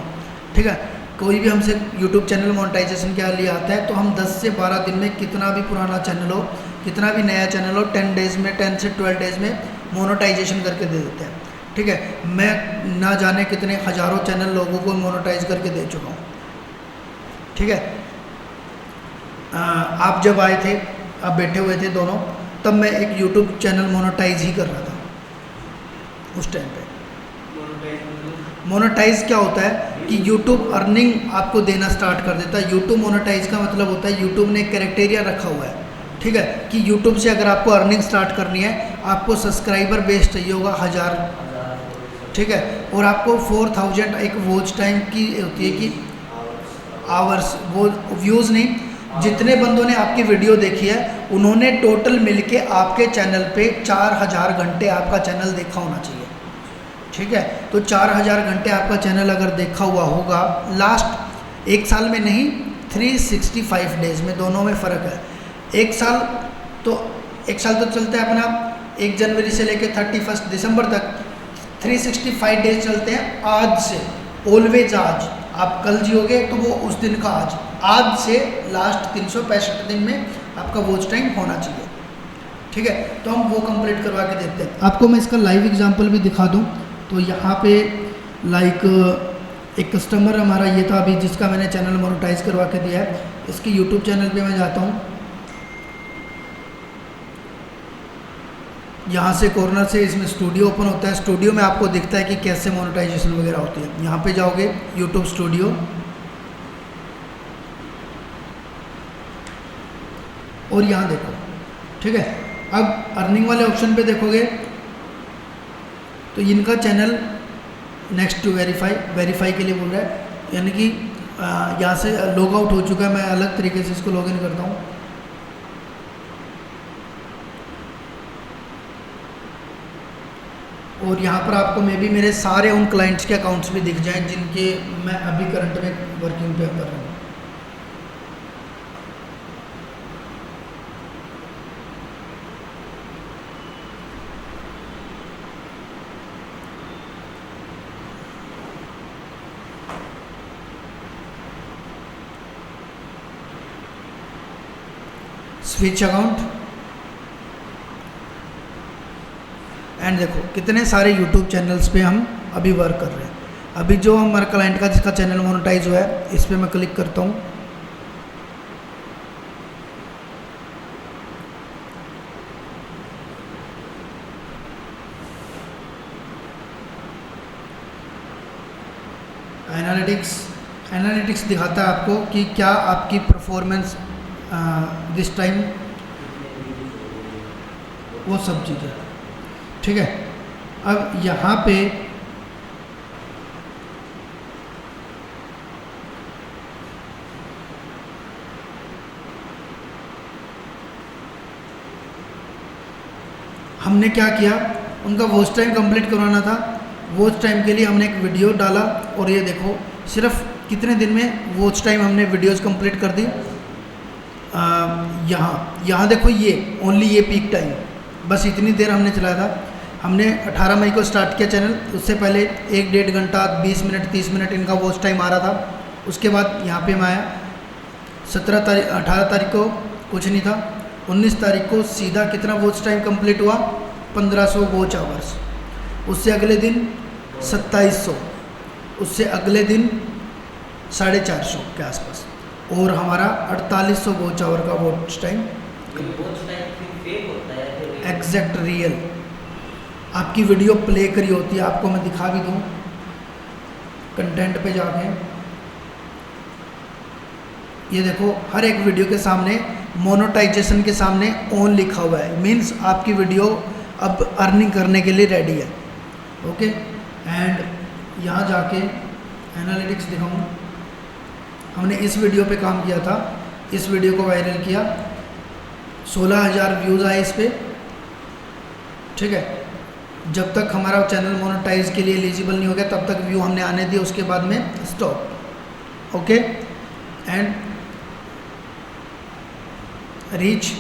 ठीक है, कोई भी हमसे यूट्यूब चैनल मोनेटाइजेशन के लिए आता है तो हम 10 से 12 दिन में, कितना भी पुराना चैनल हो, कितना भी नया चैनल हो, 10 डेज़ में, 10 से 12 डेज़ में मोनेटाइजेशन करके दे देते हैं। ठीक है, मैं ना जाने कितने हज़ारों चैनल लोगों को मोनेटाइज करके दे चुका हूँ। ठीक है, आप जब आए थे, आप बैठे हुए थे दोनों, तब मैं एक यूट्यूब चैनल मोनेटाइज ही कर रहा था उस टाइम पे। मोनेटाइज क्या होता है कि यूट्यूब अर्निंग आपको देना स्टार्ट कर देता है। यूट्यूब मोनेटाइज का मतलब होता है, यूट्यूब ने एक क्राइटेरिया रखा हुआ है, ठीक है, कि यूट्यूब से अगर आपको अर्निंग स्टार्ट करनी है, आपको सब्सक्राइबर बेस चाहिए होगा 1000, ठीक है, और आपको 4000 एक वॉच टाइम की होती है कि आवर्स, वो व्यूज़ नहीं, जितने बंदों ने आपकी वीडियो देखी है उन्होंने टोटल मिलके आपके चैनल पे 4000 घंटे आपका चैनल देखा होना चाहिए। ठीक है, तो 4000 घंटे आपका चैनल अगर देखा हुआ होगा लास्ट एक साल में नहीं, 365 डेज़ में, दोनों में फ़र्क है। एक साल तो चलता है अपना 1 जनवरी से लेकर 31 दिसंबर तक, 365 डेज चलते हैं आज से, ऑलवेज आज। आप कल जियोगे तो वो उस दिन का आज से लास्ट 365 दिन में आपका वॉच टाइम होना चाहिए। ठीक है, तो हम वो कंप्लीट करवा के देते हैं। आपको मैं इसका लाइव एग्जांपल भी दिखा दूं तो यहाँ पे लाइक एक कस्टमर हमारा ये था अभी, जिसका मैंने चैनल मोनेटाइज करवा के दिया है। इसके यूट्यूब चैनल पे मैं जाता हूँ, यहाँ से कॉर्नर से इसमें स्टूडियो ओपन होता है। स्टूडियो में आपको दिखता है कि कैसे मोनेटाइजेशन वगैरह होती है। यहाँ पे जाओगे यूट्यूब स्टूडियो, और यहाँ देखो, ठीक है, अब अर्निंग वाले ऑप्शन पे देखोगे तो इनका चैनल नेक्स्ट टू वेरीफाई के लिए बोल रहा है, यानी कि यहाँ से लॉग आउट हो चुका है। मैं अलग तरीके से इसको लॉगिन करता हूँ। और यहाँ पर आपको मे बी मेरे सारे उन क्लाइंट्स के अकाउंट्स भी दिख जाएं जिनके मैं अभी करंट में वर्किंग पे कर रहा हूँ। स्विच अकाउंट, एंड देखो कितने सारे यूट्यूब चैनल्स पे हम अभी वर्क कर रहे हैं। अभी जो हमारा क्लाइंट का जिसका चैनल मोनेटाइज हुआ है, इस पर मैं क्लिक करता हूँ। एनालिटिक्स दिखाता है आपको कि क्या आपकी परफॉर्मेंस दिस टाइम, वो सब चीज़ें। ठीक है, अब यहाँ पे हमने क्या किया उनका वॉच टाइम कंप्लीट करवाना था। वॉच टाइम के लिए हमने एक वीडियो डाला और ये देखो सिर्फ कितने दिन में वॉच टाइम हमने वीडियोस कंप्लीट कर दी। यहाँ देखो ये ओनली ये पीक टाइम, बस इतनी देर हमने चलाया था। हमने 18 मई को स्टार्ट किया चैनल, उससे पहले 1-1.5 घंटा 20 मिनट 30 मिनट इनका वॉच टाइम आ रहा था। उसके बाद यहाँ पे मैं आया 18 तारीख को कुछ नहीं था, 19 तारीख को सीधा कितना वॉच टाइम कंप्लीट हुआ 1500 वॉच आवर्स। उससे अगले दिन 2700, उससे अगले दिन 450 के आसपास, और हमारा 4800 वॉच आवर का वॉच टाइम एग्जैक्ट रियल। आपकी वीडियो प्ले करी होती है, आपको मैं दिखा भी दूँ कंटेंट पे जाके। ये देखो हर एक वीडियो के सामने मोनेटाइजेशन के सामने ऑन लिखा हुआ है, मीन्स आपकी वीडियो अब अर्निंग करने के लिए रेडी है। ओके, एंड यहाँ जाके एनालिटिक्स दिखाऊँ। हमने इस वीडियो पे काम किया था, इस वीडियो को वायरल किया, 16,000 व्यूज़ आए इस पर। ठीक है, जब तक हमारा चैनल मोनेटाइज के लिए एलिजिबल नहीं हो गया तब तक व्यू हमने आने दिए, उसके बाद में स्टॉप। ओके, एंड रीच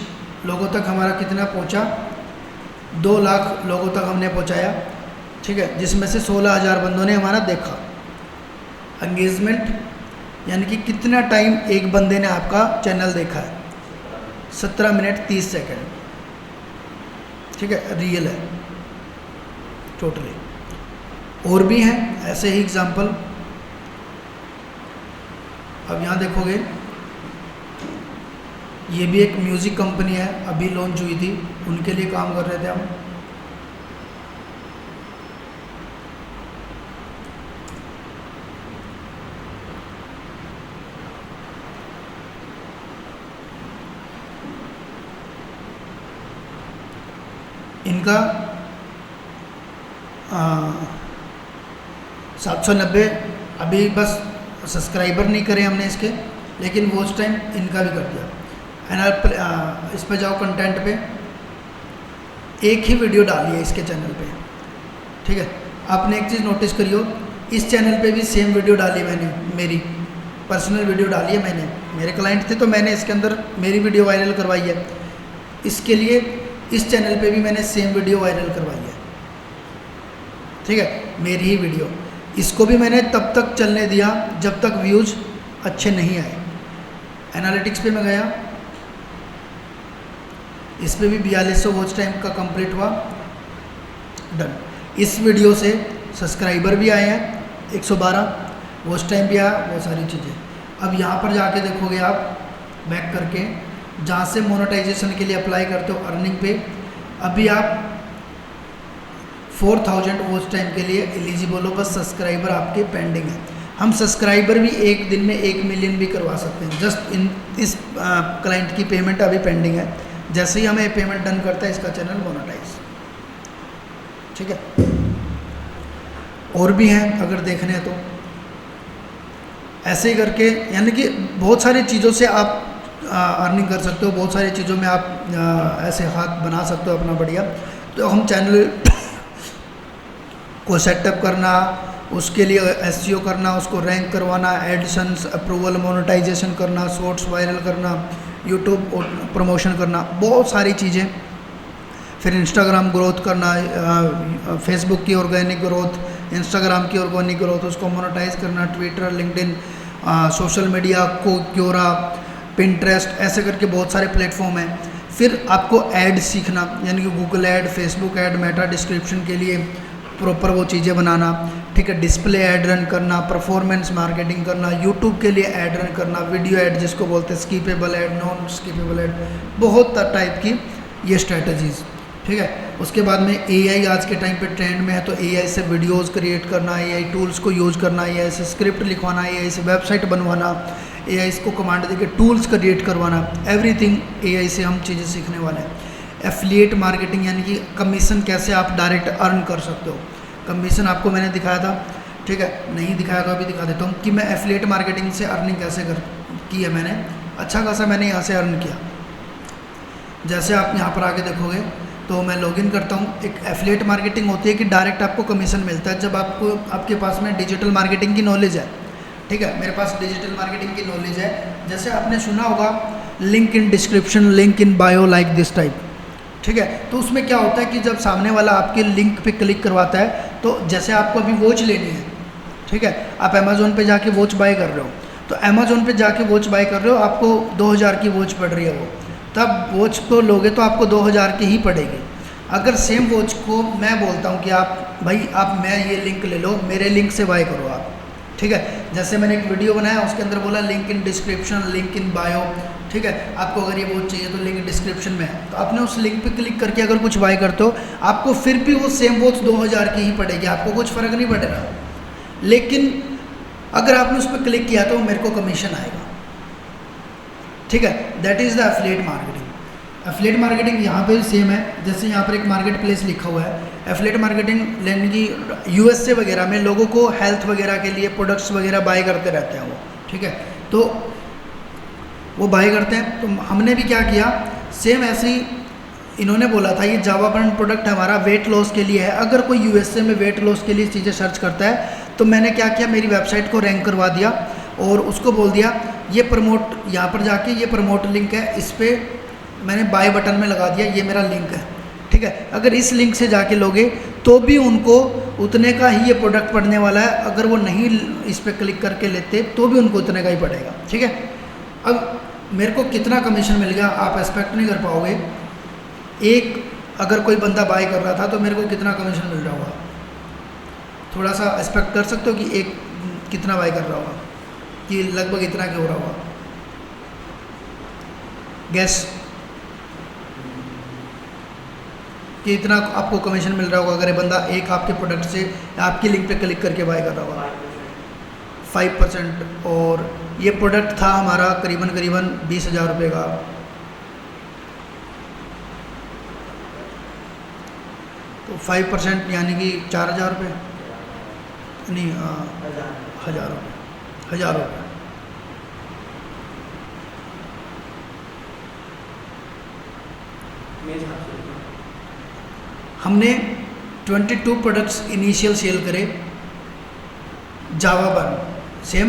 लोगों तक हमारा कितना पहुंचा, 2 लाख लोगों तक हमने पहुंचाया। ठीक है, जिसमें से 16,000 बंदों ने हमारा देखा। एंगेजमेंट यानी कि कितना टाइम एक बंदे ने आपका चैनल देखा है, 17 मिनट 30 सेकंड। ठीक है, रियल है टोटली। और भी हैं ऐसे ही एग्जाम्पल। अब यहाँ देखोगे ये भी एक म्यूज़िक कंपनी है, अभी लॉन्च हुई थी, उनके लिए काम कर रहे थे हम। इनका 790 अभी बस सब्सक्राइबर नहीं करे हमने इसके, लेकिन वॉच टाइम इनका भी कर दिया। इस पे जाओ कंटेंट पे, एक ही वीडियो डाली है इसके चैनल पे। ठीक है, आपने एक चीज़ नोटिस करी हो, इस चैनल पे भी सेम वीडियो डाली मैंने, मेरी पर्सनल वीडियो डाली है मैंने। मेरे क्लाइंट थे तो मैंने इसके अंदर मेरी वीडियो वायरल करवाई है। इसके लिए इस चैनल पे भी मैंने सेम वीडियो वायरल करवाई है। ठीक है, मेरी ही वीडियो। इसको भी मैंने तब तक चलने दिया जब तक व्यूज़ अच्छे नहीं आए। एनालिटिक्स पे मैं गया, इस पे भी 4200 वॉच टाइम का कंप्लीट हुआ, डन। इस वीडियो से सब्सक्राइबर भी आए हैं 112, वॉच टाइम भी आया, बहुत सारी चीज़ें। अब यहाँ पर जाके देखोगे आप बैक करके, जहाँ से मोनेटाइजेशन के लिए अप्लाई करते हो अर्निंग पे, अभी आप 4000 वॉच टाइम के लिए एलिजिबल हो, बस सब्सक्राइबर आपके पेंडिंग है। हम सब्सक्राइबर भी एक दिन में 1 मिलियन भी करवा सकते हैं। जस्ट इस क्लाइंट की पेमेंट अभी पेंडिंग है, जैसे ही हमें पेमेंट डन करता है इसका चैनल मोनेटाइज। ठीक है, और भी हैं अगर देखने हैं तो ऐसे ही करके, यानी कि बहुत सारी चीज़ों से आप अर्निंग कर सकते हो, बहुत सारी चीज़ों में आप ऐसे हाथ बना सकते हो अपना बढ़िया। तो हम चैनल को सेटअप करना, उसके लिए एसईओ करना, उसको रैंक करवाना, एडसेंस अप्रूवल, मोनेटाइजेशन करना, शॉर्ट्स वायरल करना, यूट्यूब प्रमोशन करना, बहुत सारी चीज़ें। फिर इंस्टाग्राम ग्रोथ करना, फेसबुक की ऑर्गेनिक ग्रोथ, इंस्टाग्राम की ऑर्गेनिक ग्रोथ, उसको मोनेटाइज करना, ट्विटर, लिंक्डइन, सोशल मीडिया को, क्योरा, पिंटरेस्ट, ऐसे करके बहुत सारे प्लेटफॉर्म हैं। फिर आपको ऐड सीखना, यानी कि Google add, Facebook ad, Meta description के लिए प्रॉपर वो चीज़ें बनाना। ठीक है, डिस्प्ले ऐड रन करना, परफॉर्मेंस मार्केटिंग करना, यूट्यूब के लिए ऐड रन करना, वीडियो ऐड जिसको बोलते हैं, skippable add, non skippable add, बहुत टाइप की ये स्ट्रेटजीज़। ठीक है, उसके बाद में एआई आज के टाइम पे ट्रेंड में है, तो एआई से वीडियोस क्रिएट करना, एआई टूल्स को यूज़ करना, एआई से स्क्रिप्ट लिखवाना, एआई से वेबसाइट बनवाना, एआई को कमांड देके टूल्स क्रिएट करवाना, एवरीथिंग एआई से हम चीज़ें सीखने वाले हैं। एफिलिएट मार्केटिंग यानी कि कमीशन कैसे आप डायरेक्ट अर्न कर सकते हो। कमीशन आपको मैंने दिखाया था, ठीक है, नहीं दिखाया तो अभी दिखा देता हूँ कि मैं एफिलिएट मार्केटिंग से अर्निंग कैसे की है। मैंने अच्छा खासा मैंने यहाँ से अर्न किया। जैसे आप यहाँ पर आके देखोगे, तो मैं लॉगिन करता हूँ। एक एफिलिएट मार्केटिंग होती है कि डायरेक्ट आपको कमीशन मिलता है जब आपको आपके पास में डिजिटल मार्केटिंग की नॉलेज है। ठीक है, मेरे पास डिजिटल मार्केटिंग की नॉलेज है। जैसे आपने सुना होगा link in description, link in bio, like this type. ठीक है, तो उसमें क्या होता है कि जब सामने वाला आपके लिंक पे क्लिक करवाता है, तो जैसे आपको अभी वॉच लेनी है, ठीक है, आप अमेज़ोन पे जाके वॉच बाय कर रहे हो, तो अमेज़ोन पे जाके वॉच बाय कर रहे हो, आपको 2000 की वॉच पड़ रही है वो, तब वॉच को लोगे तो आपको 2000 की ही पड़ेगी। अगर सेम वॉच को मैं बोलता हूँ कि आप भाई आप मैं ये लिंक ले लो, मेरे लिंक से बाय करो आप, ठीक है, जैसे मैंने एक वीडियो बनाया उसके अंदर बोला link in description, link in bio, ठीक है, आपको अगर ये वॉच चाहिए तो लिंक डिस्क्रिप्शन में है, तो आपने उस लिंक पे क्लिक करके अगर कुछ बाय करते हो, आपको फिर भी वो सेम वॉच 2000 की ही पड़ेगी, आपको कुछ फ़र्क नहीं पड़ेगा। लेकिन अगर आपने उस पर क्लिक किया तो मेरे को कमीशन आएगा। ठीक है, that is the affiliate marketing. Affiliate marketing यहाँ पे सेम है, जैसे यहाँ पर एक मार्केट प्लेस लिखा हुआ है। एफिलिएट मार्केटिंग यानी कि यूएसए वगैरह में लोगों को हेल्थ वगैरह के लिए प्रोडक्ट्स वगैरह बाय करते रहते हैं वो, ठीक है, तो वो बाय करते हैं। तो हमने भी क्या किया, सेम ऐसे ही इन्होंने बोला था ये जावा बर्न प्रोडक्ट हमारा वेट लॉस के लिए है। अगर कोई यूएसए में वेट लॉस के लिए चीज़ें सर्च करता है तो मैंने क्या किया, मेरी वेबसाइट को रैंक करवा दिया और उसको बोल दिया ये प्रमोट, यहाँ पर जाके ये प्रमोट लिंक है, इस पर मैंने बाय बटन में लगा दिया, ये मेरा लिंक है। ठीक है, अगर इस लिंक से जाके लोगे तो भी उनको उतने का ही ये प्रोडक्ट पड़ने वाला है। अगर वो नहीं इस पर क्लिक करके लेते तो भी उनको उतने का ही पड़ेगा। ठीक है, अब मेरे को कितना कमीशन मिल गया आप एक्सपेक्ट नहीं कर पाओगे। एक अगर कोई बंदा बाय कर रहा था तो मेरे को कितना कमीशन मिल रहा होगा, थोड़ा सा एक्सपेक्ट कर सकते हो कि एक कितना बाय कर रहा होगा, कि लगभग इतना क्या हो रहा होगा, गैस कि इतना आपको कमीशन मिल रहा होगा अगर ये बंदा एक आपके प्रोडक्ट से आपकी लिंक पे क्लिक करके बाय कर रहा होगा। 5%। और ये प्रोडक्ट था हमारा करीबन 20,000 रुपये का। तो 5% यानी कि 4,000 रुपये, नहीं 1,000 रुपये, 1,000 रुपये। हमने 22 प्रोडक्ट्स इनिशियल सेल करे जावा बर्न, सेम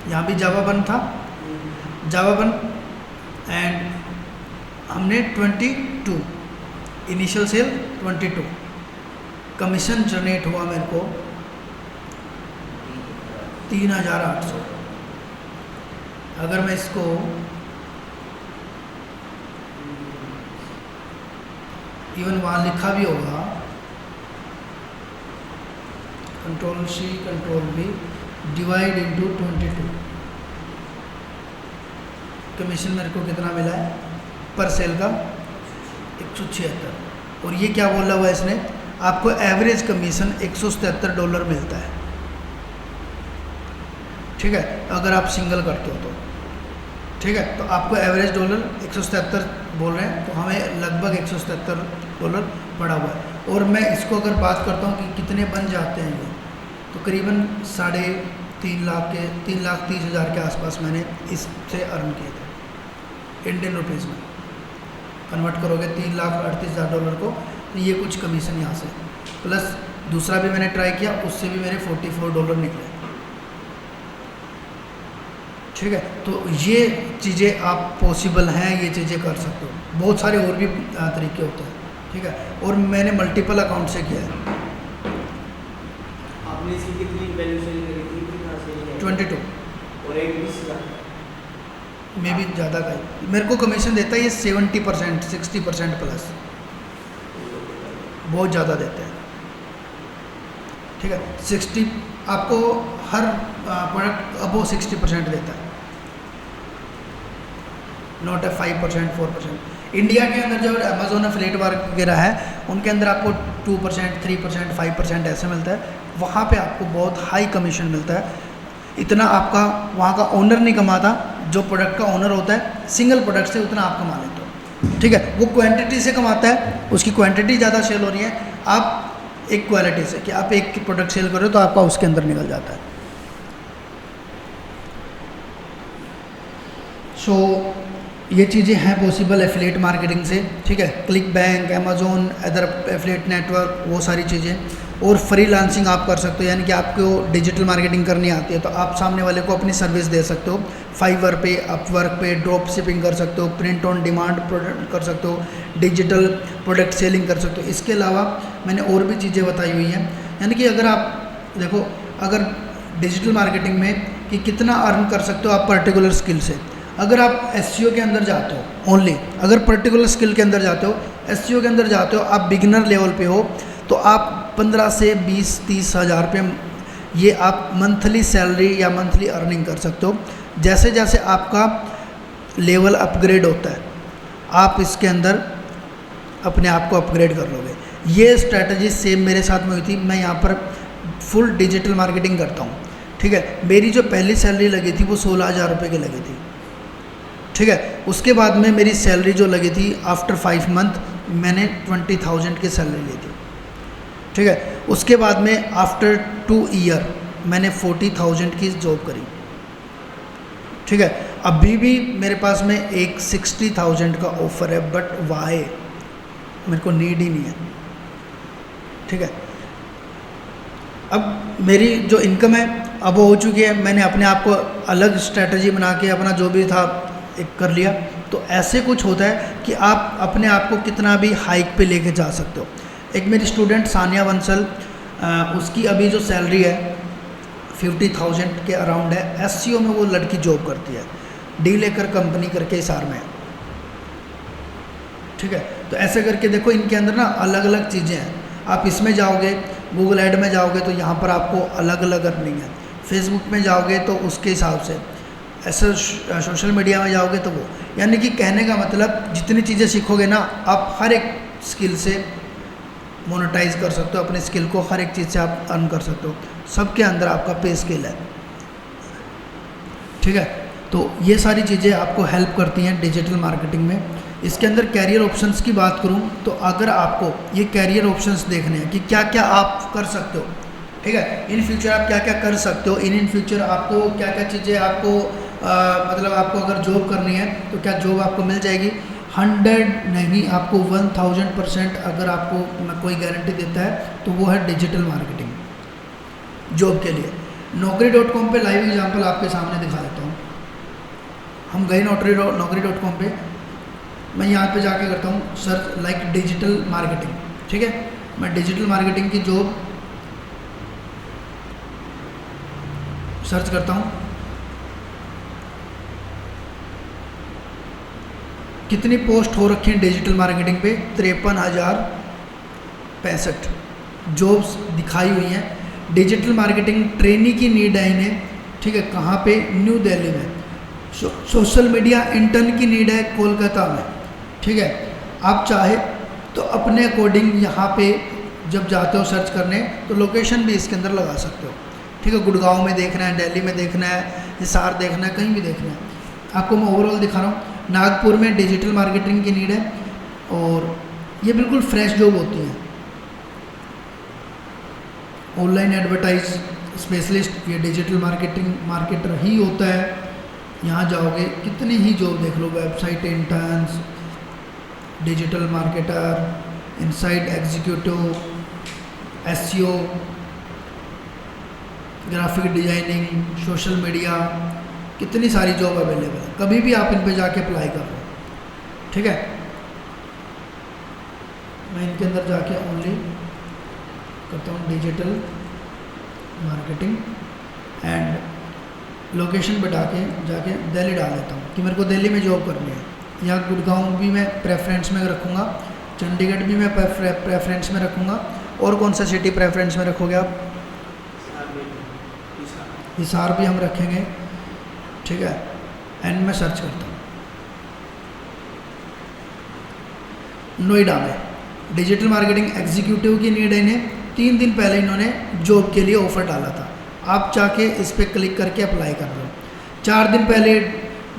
यहाँ भी जावा बर्न था, जावा बर्न, एंड हमने 22 इनिशियल सेल 22, कमीशन जनरेट हुआ मेरे को 3,800। अगर मैं इसको इवन वहाँ लिखा भी होगा Ctrl+C Ctrl+V divide into 22, commission मेरे को कितना मिला है पर सेल का 176। और ये क्या बोला हुआ है इसने, आपको एवरेज कमीशन $177 मिलता है। ठीक है, अगर आप सिंगल करते हो तो, ठीक है, तो आपको एवरेज डॉलर 177 बोल रहे हैं, तो हमें लगभग $177 पड़ा हुआ है। और मैं इसको अगर बात करता हूँ कि कितने बन जाते हैं ये, तो करीबन 3,30,000 के आसपास मैंने इससे अर्न किए थे इंडियन रुपीज़ में। कन्वर्ट करोगे $3,38,000 को, तो ये कुछ कमीशन यहाँ से, प्लस दूसरा भी मैंने ट्राई किया, उससे भी मेरे $44 निकले। ठीक है, तो ये चीज़ें आप पॉसिबल हैं, ये चीज़ें कर सकते हो। बहुत सारे और भी तरीके होते हैं। ठीक है, और मैंने मल्टीपल अकाउंट से किया है। आपने इसकी कितनी वैल्यू सेल करी थी, कितना सेल किया? 22 और एक 20,000 में भी ज़्यादा का ही मेरे को कमीशन देता है ये 70%, 60% प्लस, बहुत ज़्यादा देते हैं। ठीक है, 60 आपको हर प्रोडक्ट अबो 60% देता है, नॉट ए 5%, 4%। इंडिया के अंदर जो अमेज़ोन एफिलिएट वगैरह है उनके अंदर आपको 2%, 3%, 5% ऐसे मिलता है। वहाँ पे आपको बहुत हाई कमीशन मिलता है। इतना आपका वहाँ का ओनर नहीं कमाता, जो प्रोडक्ट का ओनर होता है सिंगल प्रोडक्ट से उतना आप कमा लेते हो। ठीक है, वो क्वांटिटी से कमाता है, उसकी क्वांटिटी ज़्यादा सेल हो रही है, आप एक क्वालिटी से कि आप एक प्रोडक्ट सेल करो तो आपका उसके अंदर निकल जाता है। सो ये चीज़ें हैं पॉसिबल एफिलिएट मार्केटिंग से, ठीक है। Click bank, Amazon, other affiliate network, वो सारी चीज़ें। और फ्रीलांसिंग आप कर सकते हो, यानी कि आपको डिजिटल मार्केटिंग करनी आती है तो आप सामने वाले को अपनी सर्विस दे सकते हो। फाइवर पे, अपवर्क पे ड्रॉप शिपिंग कर सकते हो, प्रिंट ऑन डिमांड प्रोडक्ट कर सकते हो, डिजिटल प्रोडक्ट सेलिंग कर सकते हो। इसके अलावा मैंने और भी चीज़ें बताई हुई हैं, यानी कि अगर आप देखो, अगर डिजिटल मार्केटिंग में कि कितना अर्न कर सकते हो आप पर्टिकुलर स्किल से। अगर आप एसईओ के अंदर जाते हो ओनली, अगर पर्टिकुलर स्किल के अंदर जाते हो, एसईओ के अंदर जाते हो, आप बिगिनर लेवल पे हो, तो आप 15 से 20-30 हज़ार रुपये ये आप मंथली सैलरी या मंथली अर्निंग कर सकते हो। जैसे जैसे आपका लेवल अपग्रेड होता है आप इसके अंदर अपने आप को अपग्रेड कर लोगे। ये स्ट्रैटेजी सेम मेरे साथ में हुई थी। मैं यहाँ पर फुल डिजिटल मार्केटिंग करता हूँ, ठीक है। मेरी जो पहली सैलरी लगी थी वो 16,000 रुपये की लगी थी, ठीक है। उसके बाद में मेरी सैलरी जो लगी थी आफ्टर 5 मंथ मैंने 20,000 की सैलरी ली थी, ठीक है। उसके बाद में आफ्टर 2 ईयर मैंने 40,000 की जॉब करी, ठीक है। अभी भी मेरे पास में एक 60,000 का ऑफ़र है, बट वाई, मेरे को नीड ही नहीं है, ठीक है। अब मेरी जो इनकम है अब वो हो चुकी है, मैंने अपने आप को अलग स्ट्रैटेजी बना के अपना जो भी था एक कर लिया। तो ऐसे कुछ होता है कि आप अपने आप को कितना भी हाइक पे लेके जा सकते हो। एक मेरी स्टूडेंट सानिया बंसल, उसकी अभी जो सैलरी है 50,000 के अराउंड है। एससीओ में वो लड़की जॉब करती है, डी लेकर कंपनी करके हिसार में है, ठीक है। तो ऐसे करके देखो इनके अंदर ना अलग अलग चीज़ें हैं। आप इसमें जाओगे, गूगल ऐड में जाओगे तो यहाँ पर आपको अलग अलग अर्निंग है। फेसबुक में जाओगे तो उसके हिसाब से, ऐसे सोशल मीडिया में जाओगे तो वो, यानी कि कहने का मतलब जितनी चीज़ें सीखोगे ना आप हर एक स्किल से मोनेटाइज कर सकते हो, अपने स्किल को हर एक चीज़ से आप अर्न कर सकते हो। सबके अंदर आपका पे स्किल है, ठीक है। तो ये सारी चीज़ें आपको हेल्प करती हैं डिजिटल मार्केटिंग में। इसके अंदर कैरियर ऑप्शंस की बात करूं तो अगर आपको ये कैरियर ऑप्शंस देखने हैं कि क्या क्या आप कर सकते हो, ठीक है, इन फ्यूचर आप क्या क्या कर सकते हो, इन फ्यूचर आपको क्या क्या चीज़ें आपको मतलब आपको अगर जॉब करनी है तो क्या जॉब आपको मिल जाएगी? 100 नहीं, आपको 1000% अगर आपको कोई गारंटी देता है तो वो है डिजिटल मार्केटिंग जॉब के लिए। Naukri.com पे लाइव एग्जांपल आपके सामने दिखा देता हूँ। हम गए Naukri.com पे, मैं यहाँ पे जाके करता हूँ सर्च लाइक डिजिटल मार्केटिंग, ठीक है। मैं डिजिटल मार्केटिंग की जॉब सर्च करता हूँ। कितनी पोस्ट हो रखी हैं डिजिटल मार्केटिंग पे? 53,065 जॉब्स दिखाई हुई हैं। डिजिटल मार्केटिंग ट्रेनी की नीड है इन्हें, ठीक है। कहाँ पे? न्यू दिल्ली में। सोशल मीडिया इंटर्न की नीड है कोलकाता में, ठीक है। आप चाहे तो अपने अकॉर्डिंग यहाँ पे जब जाते हो सर्च करने तो लोकेशन भी इसके अंदर लगा सकते हो, ठीक है। गुड़गांव में देखना है, दिल्ली में देखना है, हिसार देखना है, कहीं भी देखना है। आपको मैं ओवरऑल दिखा रहा हूँ। नागपुर में डिजिटल मार्केटिंग की नीड है और ये बिल्कुल फ्रेश जॉब होती है। ऑनलाइन एडवर्टाइज स्पेशलिस्ट, ये डिजिटल मार्केटर ही होता है। यहाँ जाओगे कितनी ही जॉब देख लो, website interns, digital marketer, inside executive, SEO, graphic designing, social media, कितनी सारी जॉब अवेलेबल है। कभी भी आप इन पे जाके अप्लाई कर लो, ठीक है। मैं इनके अंदर जाके ओनली करता हूँ डिजिटल मार्केटिंग एंड लोकेशन पे जाके दिल्ली डाल देता हूँ कि मेरे को दिल्ली में जॉब करनी है। या गुड़गांव भी मैं प्रेफरेंस में रखूँगा, चंडीगढ़ भी मैं प्रेफरेंस में रखूँगा। और कौन सा सिटी प्रेफरेंस में रखोगे आप? हिसार भी हम रखेंगे, ठीक है। एंड मैं सर्च करता हूँ नोएडा में डिजिटल मार्केटिंग एग्जीक्यूटिव की नीड है इन्हें। 3 दिन पहले इन्होंने जॉब के लिए ऑफर डाला था, आप जाके इस पर क्लिक करके अप्लाई कर लो। 4 दिन पहले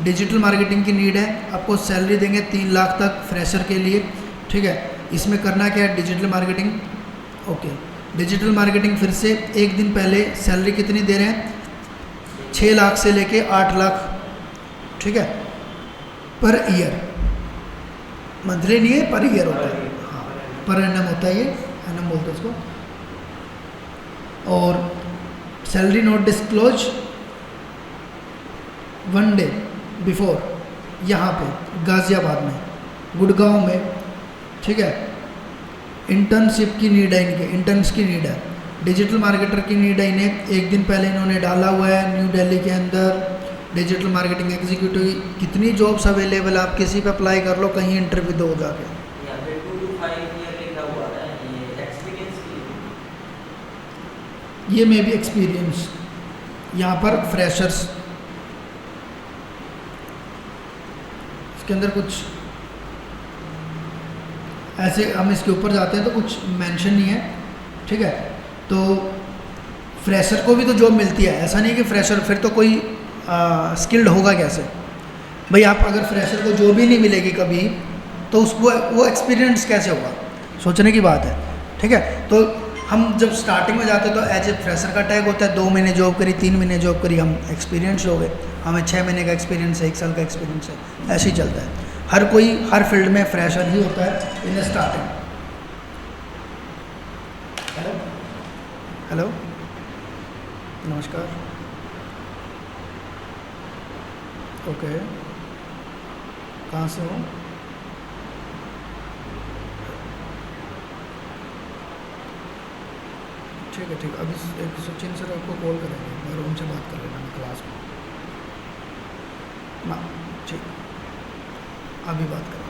डिजिटल मार्केटिंग की नीड है, आपको सैलरी देंगे 3 लाख तक फ्रेशर के लिए, ठीक है। इसमें करना क्या है? Digital marketing, okay. Digital marketing फिर से 1 दिन पहले सैलरी कितनी दे रहे हैं? 6 लाख से लेके 8 लाख, ठीक है, पर ईयर, मंथली नहीं है, पर ईयर होता है, हाँ पर एनम होता है, ये एनम बोलते हैं इसको। और salary not disclose 1 day before, यहाँ पे गाज़ियाबाद में, गुड़गांव में, ठीक है। इंटर्नशिप की नीड है, इनके इंटर्न्स की नीड है, डिजिटल मार्केटर की नीड है, इन्हें एक दिन पहले इन्होंने डाला हुआ है न्यू दिल्ली के अंदर डिजिटल मार्केटिंग एग्जीक्यूटिव। कितनी जॉब्स अवेलेबल, आप किसी पे अप्लाई कर लो, कहीं इंटरव्यू दो जाके। यहाँ पे 2 to 5 ईयर लिखा हुआ है, ये एक्सपीरियंस की। ये मे भी एक्सपीरियंस, यहाँ पर फ्रेशर्स, इसके अंदर कुछ ऐसे, हम इसके ऊपर जाते हैं तो कुछ मेंशन नहीं है, ठीक है। तो फ्रेशर को भी तो जॉब मिलती है, ऐसा नहीं कि फ्रेशर फिर तो कोई स्किल्ड होगा कैसे भाई। आप अगर फ्रेशर को जॉब ही नहीं मिलेगी कभी, तो उसको वो एक्सपीरियंस कैसे होगा, सोचने की बात है, ठीक है। तो हम जब स्टार्टिंग में जाते हैं तो एज ए फ्रेशर का टैग होता है, 2 महीने जॉब करी, 3 महीने जॉब करी, हम एक्सपीरियंस हो गए, हमें 6 महीने का एक्सपीरियंस है, 1 साल का एक्सपीरियंस है, ऐसे ही चलता है। हर कोई हर फील्ड में फ्रेशर ही होता है इन स्टार्टिंग। हेलो हेलो नमस्कार, ओके, कहाँ से हो? ठीक है, ठीक है, अभी एक सचिन सर आपको कॉल करेंगे, मैं रूम से बात कर लेना, मैं क्लास में ना, ठीक, अभी बात करें।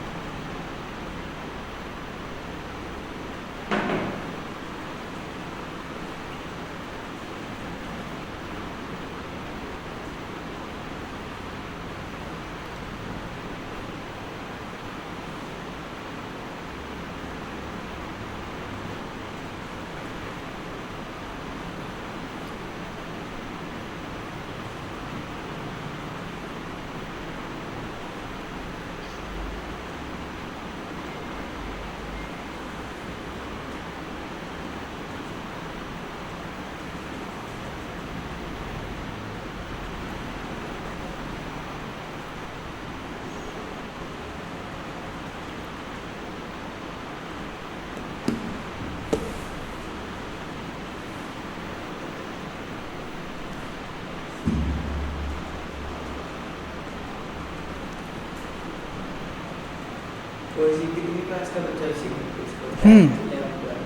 तो इसी कितनी क्लास का बच्चा इसी इसको हम्म। 11th का है।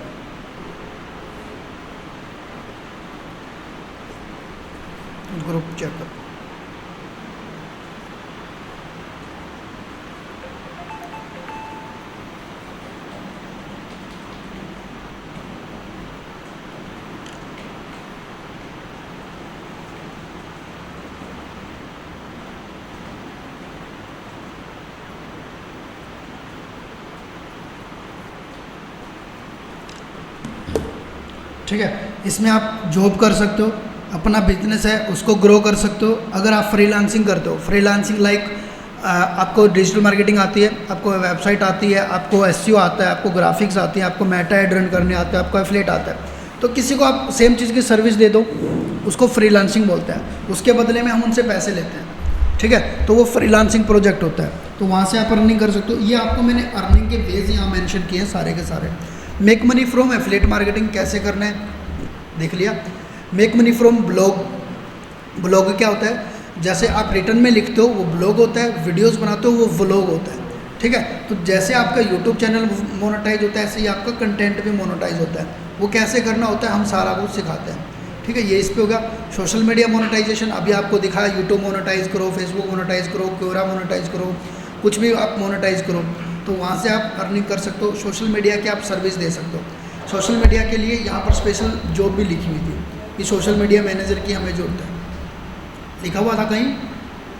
ग्रुप चेकअप, ठीक है। इसमें आप जॉब कर सकते हो, अपना बिजनेस है उसको ग्रो कर सकते हो। अगर आप फ्रीलांसिंग करते हो, फ्रीलांसिंग लाइक आपको डिजिटल मार्केटिंग आती है, आपको वेबसाइट आती है, आपको एसईओ आता है, आपको ग्राफिक्स आती है, आपको मेटा एड रन करने आता है, आपको एफिलिएट आता है, तो किसी को आप सेम चीज़ की सर्विस दे दो, उसको फ्रीलांसिंग बोलते हैं। उसके बदले में हम उनसे पैसे लेते हैं, ठीक है, तो वो फ्रीलांसिंग प्रोजेक्ट होता है, तो वहाँ से आप अर्निंग कर सकते हो। ये आपको मैंने अर्निंग के वेज यहाँ मेंशन किए हैं सारे के सारे। Make money from affiliate marketing कैसे करना है देख लिया। Make money from blog, blog क्या होता है, जैसे आप रिटर्न में लिखते हो वो ब्लॉग होता है, वीडियोस बनाते हो वो व्लॉग होता है, ठीक है। तो जैसे आपका यूट्यूब चैनल मोनेटाइज होता है, ऐसे ही आपका कंटेंट भी मोनेटाइज होता है। वो कैसे करना होता है हम सारा कुछ सिखाते हैं, ठीक है। ये इस पे होगा। सोशल मीडिया मोनेटाइजेशन अभी आपको दिखाया, यूट्यूब मोनेटाइज करो, फेसबुक मोनेटाइज करो, क्योरा मोनेटाइज करो, कुछ भी आप मोनेटाइज करो, तो वहाँ से आप अर्निंग कर सकते हो। सोशल मीडिया की आप सर्विस दे सकते हो। सोशल मीडिया के लिए यहाँ पर स्पेशल जॉब भी लिखी हुई थी कि सोशल मीडिया मैनेजर की हमें जरूरत है, लिखा हुआ था कहीं,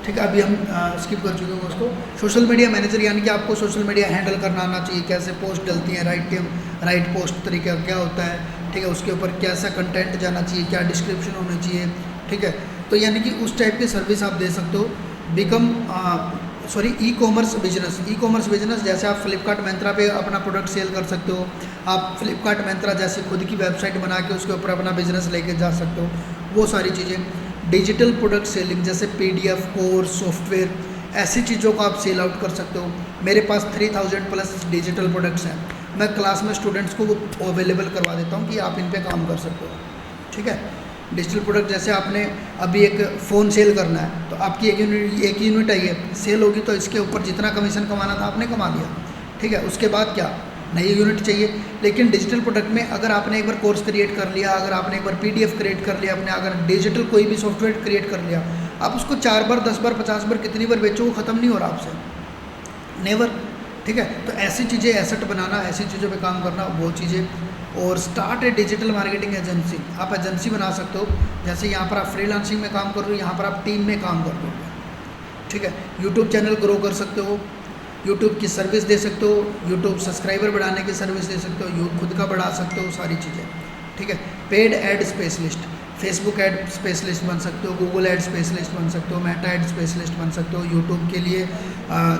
ठीक है। अभी हम स्किप कर चुके हैं उसको। सोशल मीडिया मैनेजर यानी कि आपको सोशल मीडिया हैंडल करना आना चाहिए, कैसे पोस्ट डलती हैं, राइट पोस्ट तरीका क्या होता है, ठीक है, उसके ऊपर कैसा कंटेंट जाना चाहिए, क्या डिस्क्रिप्शन होनी चाहिए, ठीक है। तो यानी कि उस टाइप की सर्विस आप दे सकते हो। बिकम ई कॉमर्स बिजनेस जैसे आप फ्लिपकार्ट मिंत्रा पे अपना प्रोडक्ट सेल कर सकते हो। आप फ्लिपकार्ट मिंत्रा जैसे खुद की वेबसाइट बना के उसके ऊपर अपना बिजनेस लेके जा सकते हो, वो सारी चीज़ें। डिजिटल प्रोडक्ट सेलिंग जैसे PDF कोर्स, सॉफ्टवेयर, ऐसी चीज़ों को आप सेल आउट कर सकते हो। मेरे पास 3000 प्लस डिजिटल प्रोडक्ट्स हैं, मैं क्लास में स्टूडेंट्स को वो अवेलेबल करवा देता हूँ कि आप इन पे काम कर सकते हो। ठीक है, डिजिटल प्रोडक्ट जैसे आपने अभी एक फ़ोन सेल करना है तो आपकी एक यूनिट आई है, सेल होगी तो इसके ऊपर जितना कमीशन कमाना था आपने कमा लिया। ठीक है, उसके बाद क्या, नई यूनिट चाहिए। लेकिन डिजिटल प्रोडक्ट में अगर आपने एक बार कोर्स क्रिएट कर लिया, अगर आपने एक बार PDF क्रिएट कर लिया, आपने अगर डिजिटल कोई भी सॉफ्टवेयर क्रिएट कर लिया, आप उसको 4 बार 10 बार 50 बार कितनी बार बेचो, वो ख़त्म नहीं हो रहा आपसे, नेवर। ठीक है, तो ऐसी चीज़ें एसेट बनाना, ऐसी चीज़ों पे काम करना, वो चीज़ें। और स्टार्ट ए डिजिटल मार्केटिंग एजेंसी, आप एजेंसी बना सकते हो। जैसे यहाँ पर आप फ्रीलांसिंग में काम कर रहे हो, यहाँ पर आप टीम में काम कर रहे हो। ठीक है, यूट्यूब चैनल ग्रो कर सकते हो, यूट्यूब की सर्विस दे सकते हो, यूट्यूब सब्सक्राइबर बढ़ाने की सर्विस दे सकते हो, यूट्यूब खुद का बढ़ा सकते हो, सारी चीज़ें। ठीक है, paid ad specialist, Facebook ad specialist बन सकते हो, गूगल एड स्पेशलिस्ट बन सकते हो, मेटा एड स्पेशलिस्ट बन सकते हो। यूट्यूब के लिए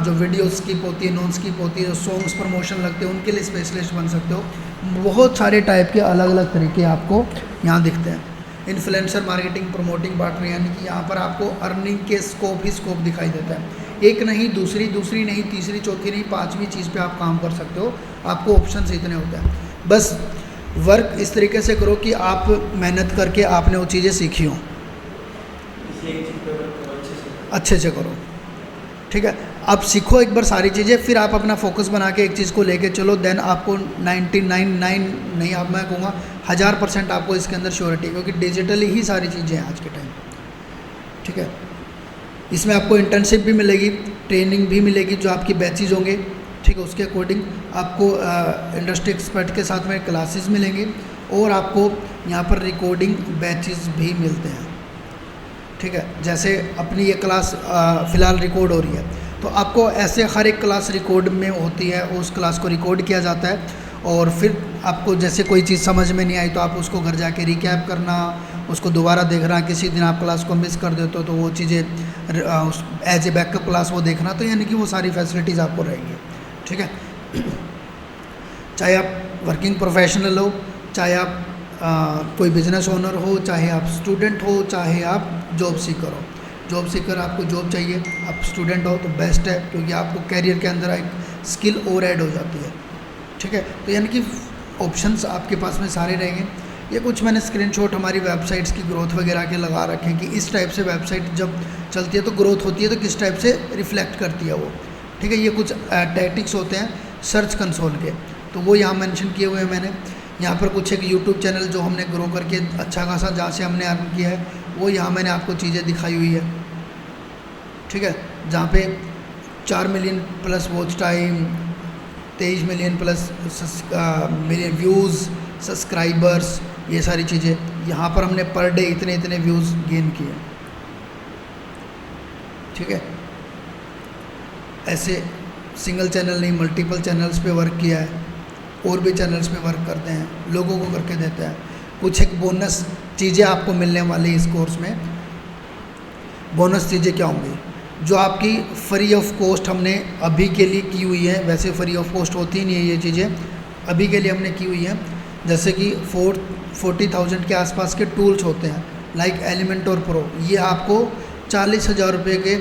जो वीडियो स्किप होती है, नॉन स्किप होती है, जो सॉन्ग्स प्रमोशन लगते हैं, उनके लिए स्पेशलिस्ट बन सकते हो। बहुत सारे टाइप के अलग अलग तरीके आपको यहाँ दिखते हैं। इन्फ्लुएंसर मार्केटिंग, प्रमोटिंग, पार्टनर, यानी कि यहाँ पर आपको अर्निंग के स्कोप ही स्कोप दिखाई देता है। एक नहीं, दूसरी नहीं, तीसरी, चौथी नहीं, 5वीं चीज़ पे आप काम कर सकते हो। आपको ऑप्शन इतने होते हैं। बस वर्क इस तरीके से करो कि आप मेहनत करके आपने वो चीज़ें सीखी हों, अच्छे से करो। ठीक है, आप सीखो एक बार सारी चीज़ें, फिर आप अपना फोकस बना के एक चीज़ को लेके चलो, देन आपको 99 नहीं, अब मैं कहूँगा 1000% आपको इसके अंदर श्योरिटी, क्योंकि डिजिटली ही सारी चीज़ें हैं आज के टाइम। ठीक है, इसमें आपको इंटर्नशिप भी मिलेगी, ट्रेनिंग भी मिलेगी, जो आपकी बैचेज होंगे। ठीक है, उसके अकॉर्डिंग आपको इंडस्ट्री एक्सपर्ट के साथ में क्लासेस मिलेंगे, और आपको यहाँ पर रिकॉर्डिंग बैचेस भी मिलते हैं। ठीक है, जैसे अपनी ये क्लास फ़िलहाल रिकॉर्ड हो रही है, तो आपको ऐसे हर एक क्लास रिकॉर्ड में होती है, उस क्लास को रिकॉर्ड किया जाता है, और फिर आपको जैसे कोई चीज़ समझ में नहीं आई तो आप उसको घर जाके रिकैप करना, उसको दोबारा देखना। किसी दिन आप क्लास को मिस कर देते हो तो वो चीज़ें एज ए बैकअप क्लास वो देखना, तो यानी कि वो सारी फैसिलिटीज़ आपको रहेंगी। ठीक है, चाहे आप वर्किंग प्रोफेशनल हो, चाहे आप कोई बिजनेस ओनर हो, चाहे आप स्टूडेंट हो, चाहे आप जॉब सीकर हो। जॉब सीकर आपको जॉब चाहिए, आप स्टूडेंट हो तो बेस्ट है, क्योंकि आपको कैरियर के अंदर एक स्किल और ऐड हो जाती है। ठीक है, तो यानी कि ऑप्शंस आपके पास में सारे रहेंगे। ये कुछ मैंने स्क्रीनशॉट हमारी वेबसाइट्स की ग्रोथ वगैरह के लगा रखे हैं कि इस टाइप से वेबसाइट जब चलती है तो ग्रोथ होती है, तो किस टाइप से रिफ्लेक्ट करती है वो। ठीक है, ये कुछ टैक्टिक्स होते हैं सर्च कंसोल के, तो वो यहाँ मेंशन किए हुए हैं मैंने। यहाँ पर कुछ एक यूट्यूब चैनल जो हमने ग्रो करके अच्छा खासा जहाँ से हमने अर्न किया है, वो यहाँ मैंने आपको चीज़ें दिखाई हुई है। ठीक है, जहाँ पे 4 million plus watch time, 23 million plus million views, subscribers, ये सारी चीज़ें यहाँ पर हमने पर डे इतने व्यूज़ गेन किए। ठीक है, ऐसे सिंगल चैनल नहीं, मल्टीपल चैनल्स पे वर्क किया है, और भी चैनल्स पे वर्क करते हैं, लोगों को करके देते हैं। कुछ एक बोनस चीज़ें आपको मिलने वाली इस कोर्स में। बोनस चीज़ें क्या होंगी, जो आपकी फ्री ऑफ कॉस्ट हमने अभी के लिए की हुई है। वैसे फ्री ऑफ कॉस्ट होती नहीं है ये चीज़ें, अभी के लिए हमने की हुई है। जैसे कि 40,000 के आसपास के टूल्स होते हैं, लाइक एलिमेंटोर प्रो, ये आपको 40,000 रुपये के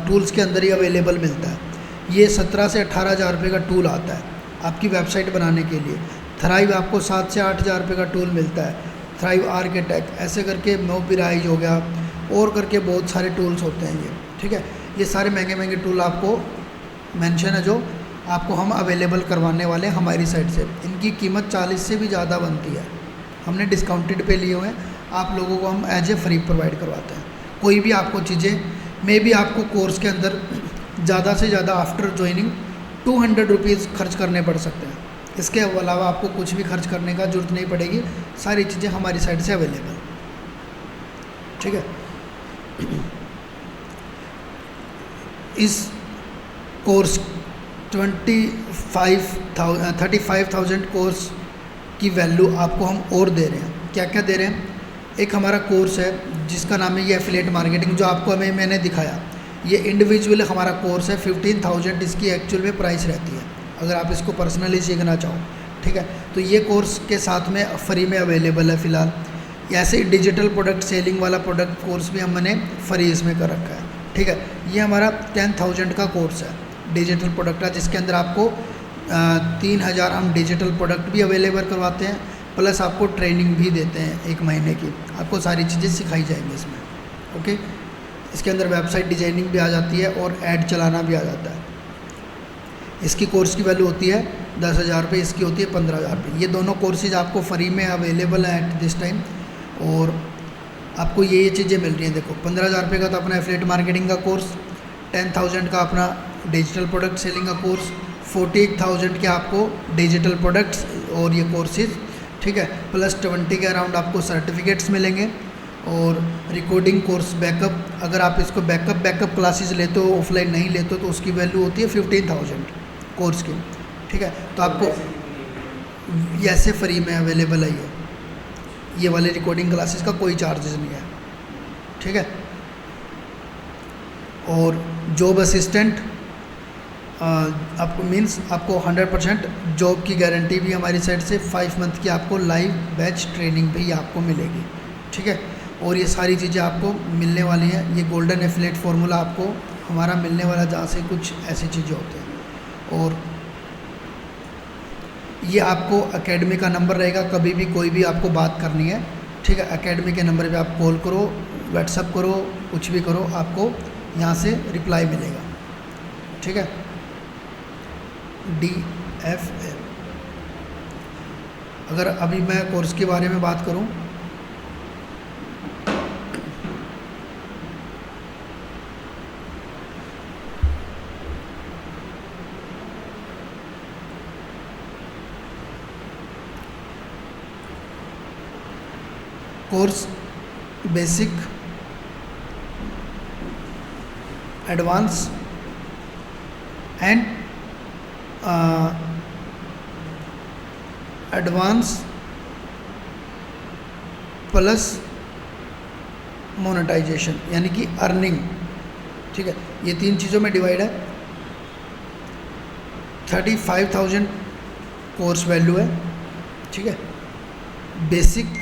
टूल्स के अंदर ही अवेलेबल मिलता है। ये 17 से 18,000 रुपये का टूल आता है आपकी वेबसाइट बनाने के लिए। थ्राइव आपको 7 से 8,000 रुपये का टूल मिलता है, थ्राइव आर्किटेक्ट, ऐसे करके मोबिराइज हो गया, और करके बहुत सारे टूल्स होते हैं ये। ठीक है, ये सारे महंगे टूल आपको मेंशन है, जो आपको हम अवेलेबल करवाने वाले हैं हमारी साइड से। इनकी कीमत 40 से भी ज़्यादा बनती है, हमने डिस्काउंटेड पे लिए हुए हैं, आप लोगों को हम एज ए फ्री प्रोवाइड करवाते हैं। कोई भी आपको चीज़ें मे भी आपको कोर्स के अंदर ज़्यादा से ज़्यादा आफ्टर ज्वाइनिंग 200 रुपीज़ खर्च करने पड़ सकते हैं। इसके अलावा आपको कुछ भी खर्च करने का जरूरत नहीं पड़ेगी, सारी चीज़ें हमारी साइड से अवेलेबल। ठीक है, इस कोर्स 35,000 कोर्स की वैल्यू आपको हम और दे रहे हैं। क्या क्या दे रहे हैं, एक हमारा कोर्स है जिसका नाम है ये एफिलिएट मार्केटिंग, जो आपको मैंने दिखाया। ये इंडिविजुअल हमारा कोर्स है, 15,000 इसकी एक्चुअल में प्राइस रहती है, अगर आप इसको पर्सनली सीखना चाहो। ठीक है, तो ये कोर्स के साथ में फ्री में अवेलेबल है फ़िलहाल। ऐसे डिजिटल प्रोडक्ट सेलिंग वाला प्रोडक्ट कोर्स भी हमने फ्री इसमें कर रखा है। ठीक है। ये हमारा 10,000 का कोर्स है डिजिटल प्रोडक्ट का, जिसके अंदर आपको 3,000 हम डिजिटल प्रोडक्ट भी अवेलेबल करवाते हैं, प्लस आपको ट्रेनिंग भी देते हैं 1 महीने की, आपको सारी चीज़ें सिखाई जाएंगी इसमें। ओके, इसके अंदर वेबसाइट डिज़ाइनिंग भी आ जाती है और ऐड चलाना भी आ जाता है। इसकी कोर्स की वैल्यू होती है 10,000 रुपये, इसकी होती है 15,000 रुपये। ये दोनों कोर्सेज आपको फ्री में अवेलेबल हैं एट दिस टाइम, और आपको ये चीज़ें मिल रही हैं। देखो 15,000 रुपये का तो अपना एफिलिएट मार्केटिंग का कोर्स, 10,000 का अपना डिजिटल प्रोडक्ट सेलिंग का कोर्स, 48,000 के आपको डिजिटल प्रोडक्ट्स और ये कोर्सेज, ठीक है, प्लस 20 के अराउंड आपको सर्टिफिकेट्स मिलेंगे। और रिकॉर्डिंग कोर्स बैकअप, अगर आप इसको बैकअप क्लासेस लेते हो, ऑफलाइन नहीं लेते हो, तो उसकी वैल्यू होती है 15,000 कोर्स की, ठीक है। तो आपको ये ऐसे फ्री में अवेलेबल है, ये वाले रिकॉर्डिंग क्लासेस का कोई चार्जेस नहीं है, ठीक है। और जॉब असिस्टेंट आपको मीन्स आपको 100% जॉब की गारंटी भी हमारी साइड से 5 मंथ की आपको लाइव बैच ट्रेनिंग भी आपको मिलेगी, ठीक है। और ये सारी चीज़ें आपको मिलने वाली हैं। ये गोल्डन एफिलिएट फार्मूला आपको हमारा मिलने वाला, जहाँ से कुछ ऐसी चीज़ें होती हैं। और ये आपको एकेडमी का नंबर रहेगा, कभी भी कोई भी आपको बात करनी है, ठीक है, एकेडमी के नंबर पे आप कॉल करो, व्हाट्सअप करो, कुछ भी करो, आपको यहाँ से रिप्लाई मिलेगा, ठीक है। DFL। अगर अभी मैं कोर्स के बारे में बात करूँ, course basic, advance and advance plus monetisation, यानी कि अर्निंग, ठीक है। ये 3 चीज़ों में डिवाइड है। 35,000 कोर्स वैल्यू है, ठीक है। बेसिक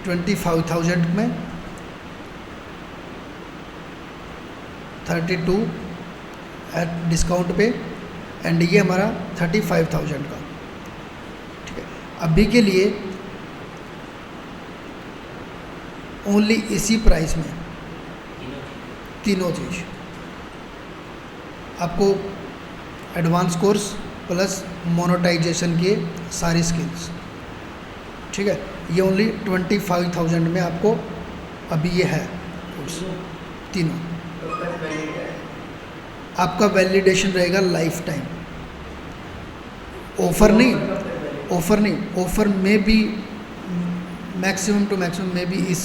25,000 में, 32 एट डिस्काउंट पे, एंड ये हमारा 35,000 का, ठीक है। अभी के लिए ओनली इसी प्राइस में तीनों चीज़ आपको, एडवांस कोर्स प्लस मोनेटाइजेशन के सारी स्किल्स, ठीक है। ये ओनली 25,000 में आपको अभी ये है कोर्स तीनों। आपका वैलिडेशन रहेगा लाइफ टाइम, ऑफ़र नहीं, ऑफ़र में भी मैक्सिमम टू मैक्सिमम में भी इस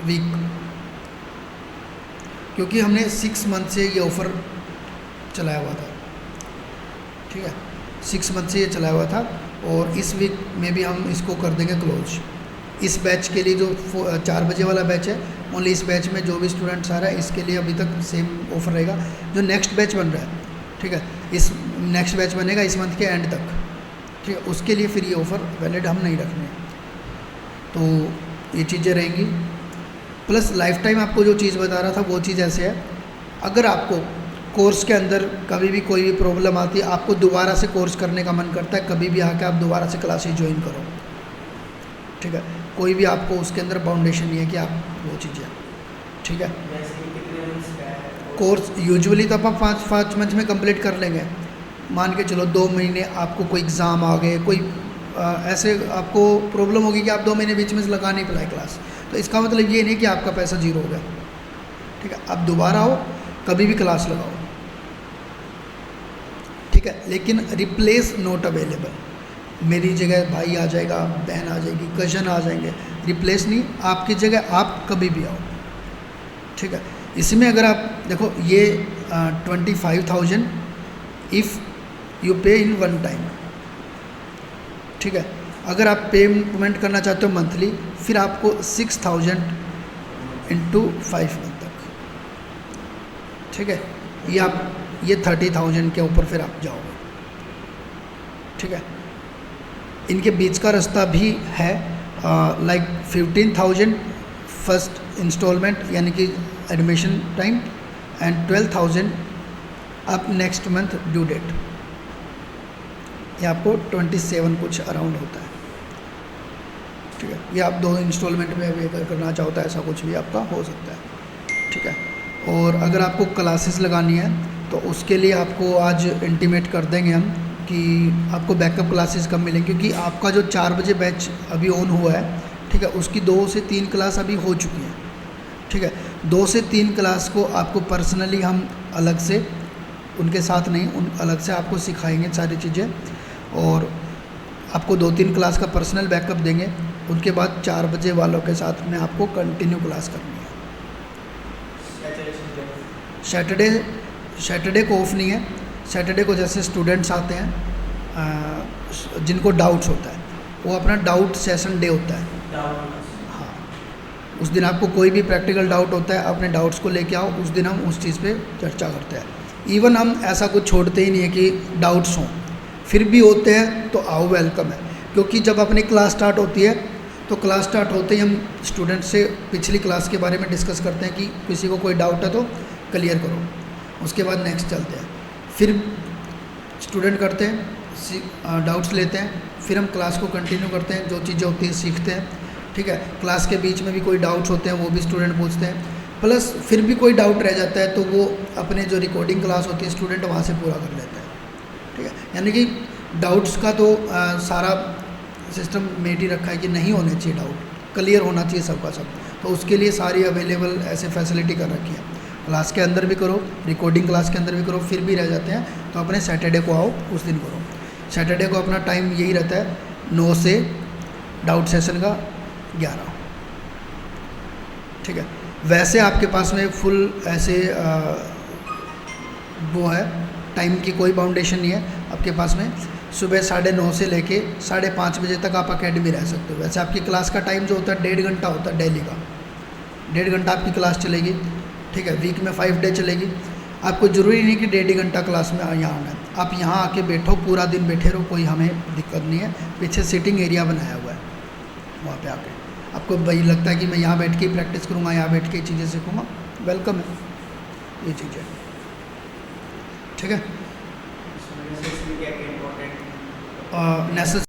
वीक, क्योंकि हमने 6 मंथ से ये ऑफ़र चलाया हुआ था, ठीक है, 6 मंथ से ये चलाया हुआ था, और इस वीक में भी हम इसको कर देंगे क्लोज। इस बैच के लिए जो 4 बजे वाला बैच है, ओनली इस बैच में जो भी स्टूडेंट्स आ रहा है, इसके लिए अभी तक सेम ऑफ़र रहेगा। जो नेक्स्ट बैच बन रहा है, ठीक है, इस नेक्स्ट बैच बनेगा इस मंथ के एंड तक, ठीक है, उसके लिए फिर ये ऑफ़र वैलिड हम नहीं रखने। तो ये चीज़ें रहेंगी, प्लस लाइफ टाइम आपको जो चीज़ बता रहा था वो चीज़ ऐसे है, अगर आपको कोर्स के अंदर कभी भी कोई भी प्रॉब्लम आती है, आपको दोबारा से कोर्स करने का मन करता है, कभी भी आके आप दोबारा से क्लासेस ज्वाइन करो, ठीक है। कोई भी आपको उसके अंदर बाउंडेशन नहीं है कि आप वो चीज़ें, ठीक है। कोर्स यूजुअली तो आप 5 मंथ में कंप्लीट कर लेंगे, मान के चलो 2 महीने आपको कोई एग्ज़ाम आ गए, कोई ऐसे आपको प्रॉब्लम होगी कि आप 2 महीने बीच में से लगा नहीं पाए क्लास, तो इसका मतलब ये नहीं कि आपका पैसा ज़ीरो हो गया, ठीक है। आप दोबारा आओ, कभी भी क्लास लगाओ, ठीक है, लेकिन रिप्लेस नॉट अवेलेबल। मेरी जगह भाई आ जाएगा, बहन आ जाएगी, कज़न आ जाएंगे, रिप्लेस नहीं, आपकी जगह आप कभी भी आओ, ठीक है। इसमें अगर आप देखो ये 25,000 इफ़ यू पे इन वन टाइम, ठीक है। अगर आप पेमेंट करना चाहते हो मंथली, फिर आपको 6,000 इंटू 5 मंथ तक, ठीक है। ये 30,000 के ऊपर फिर आप जाओगे, ठीक है। इनके बीच का रास्ता भी है, लाइक 15,000 फर्स्ट इंस्टॉलमेंट, यानी कि एडमिशन टाइम एंड 12,000 अब नेक्स्ट मंथ ड्यू डेट। ये आपको 27 कुछ अराउंड होता है, ठीक है। ये आप 2 इंस्टॉलमेंट में अभी अगर करना चाहो तो ऐसा कुछ भी आपका हो सकता है, ठीक है। और अगर आपको क्लासेस लगानी है तो उसके लिए आपको आज इंटीमेट कर देंगे हम कि आपको बैकअप क्लासेस कब मिलेंगी, क्योंकि आपका जो 4 बजे बैच अभी ऑन हुआ है, ठीक है, उसकी 2 से 3 क्लास अभी हो चुकी हैं, ठीक है। 2 से 3 क्लास को आपको पर्सनली हम अलग से, उनके साथ नहीं, उन अलग से आपको सिखाएंगे सारी चीज़ें, और आपको 2-3 क्लास का पर्सनल बैकअप देंगे। उनके बाद 4 बजे वालों के साथ में आपको कंटिन्यू क्लास करनी है। सैटरडे को ऑफ नहीं है। सैटरडे को जैसे स्टूडेंट्स आते हैं जिनको डाउट्स होता है, वो अपना डाउट सेशन डे होता है। हाँ, उस दिन आपको कोई भी प्रैक्टिकल डाउट होता है, अपने डाउट्स को लेके आओ, उस दिन हम उस चीज़ पे चर्चा करते हैं। इवन हम ऐसा कुछ छोड़ते ही नहीं है कि डाउट्स हों, फिर भी होते हैं तो आओ, वेलकम है। क्योंकि जब अपनी क्लास स्टार्ट होती है तो क्लास स्टार्ट होते ही हम स्टूडेंट से पिछली क्लास के बारे में डिस्कस करते हैं कि किसी को कोई डाउट है तो क्लियर करो। उसके बाद नेक्स्ट चलते हैं, फिर स्टूडेंट करते हैं, डाउट्स लेते हैं, फिर हम क्लास को कंटिन्यू करते हैं, जो चीज़ें होती हैं सीखते हैं, ठीक है। क्लास के बीच में भी कोई डाउट्स होते हैं वो भी स्टूडेंट पूछते हैं, प्लस फिर भी कोई डाउट रह जाता है तो वो अपने जो रिकॉर्डिंग क्लास होती है स्टूडेंट वहाँ से पूरा कर लेते हैं, ठीक है। यानी कि डाउट्स का तो सारा सिस्टम मेट ही रखा है कि नहीं होने चाहिए डाउट, क्लियर होना चाहिए सबका सब। तो उसके लिए सारी अवेलेबल ऐसे फैसिलिटी कर रखी है। क्लास के अंदर भी करो, रिकॉर्डिंग क्लास के अंदर भी करो, फिर भी रह जाते हैं तो अपने सैटरडे को आओ, उस दिन करो। सैटरडे को अपना टाइम यही रहता है 9 से डाउट सेशन का 11, ठीक है। वैसे आपके पास में फुल ऐसे वो है, टाइम की कोई बाउंडेशन नहीं है आपके पास में। सुबह 9:30 से लेके 5:30 बजे तक आप अकेडमी रह सकते हो। वैसे आपकी क्लास का टाइम जो होता है 1.5 घंटा होता है डेली का, 1.5 घंटा आपकी क्लास चलेगी, ठीक है। वीक में 5 डे चलेगी। आपको ज़रूरी नहीं कि 1.5 घंटा क्लास में यहाँ आना है, आप यहाँ आके बैठो, पूरा दिन बैठे रहो, कोई हमें दिक्कत नहीं है। पीछे सिटिंग एरिया बनाया हुआ है, वहाँ पे आके आपको वही लगता है कि मैं यहाँ बैठ के ही प्रैक्टिस करूँगा, यहाँ बैठ के चीज़ें सीखूँगा, वेलकम है, ये चीज़ें, ठीक है। नेसेसरी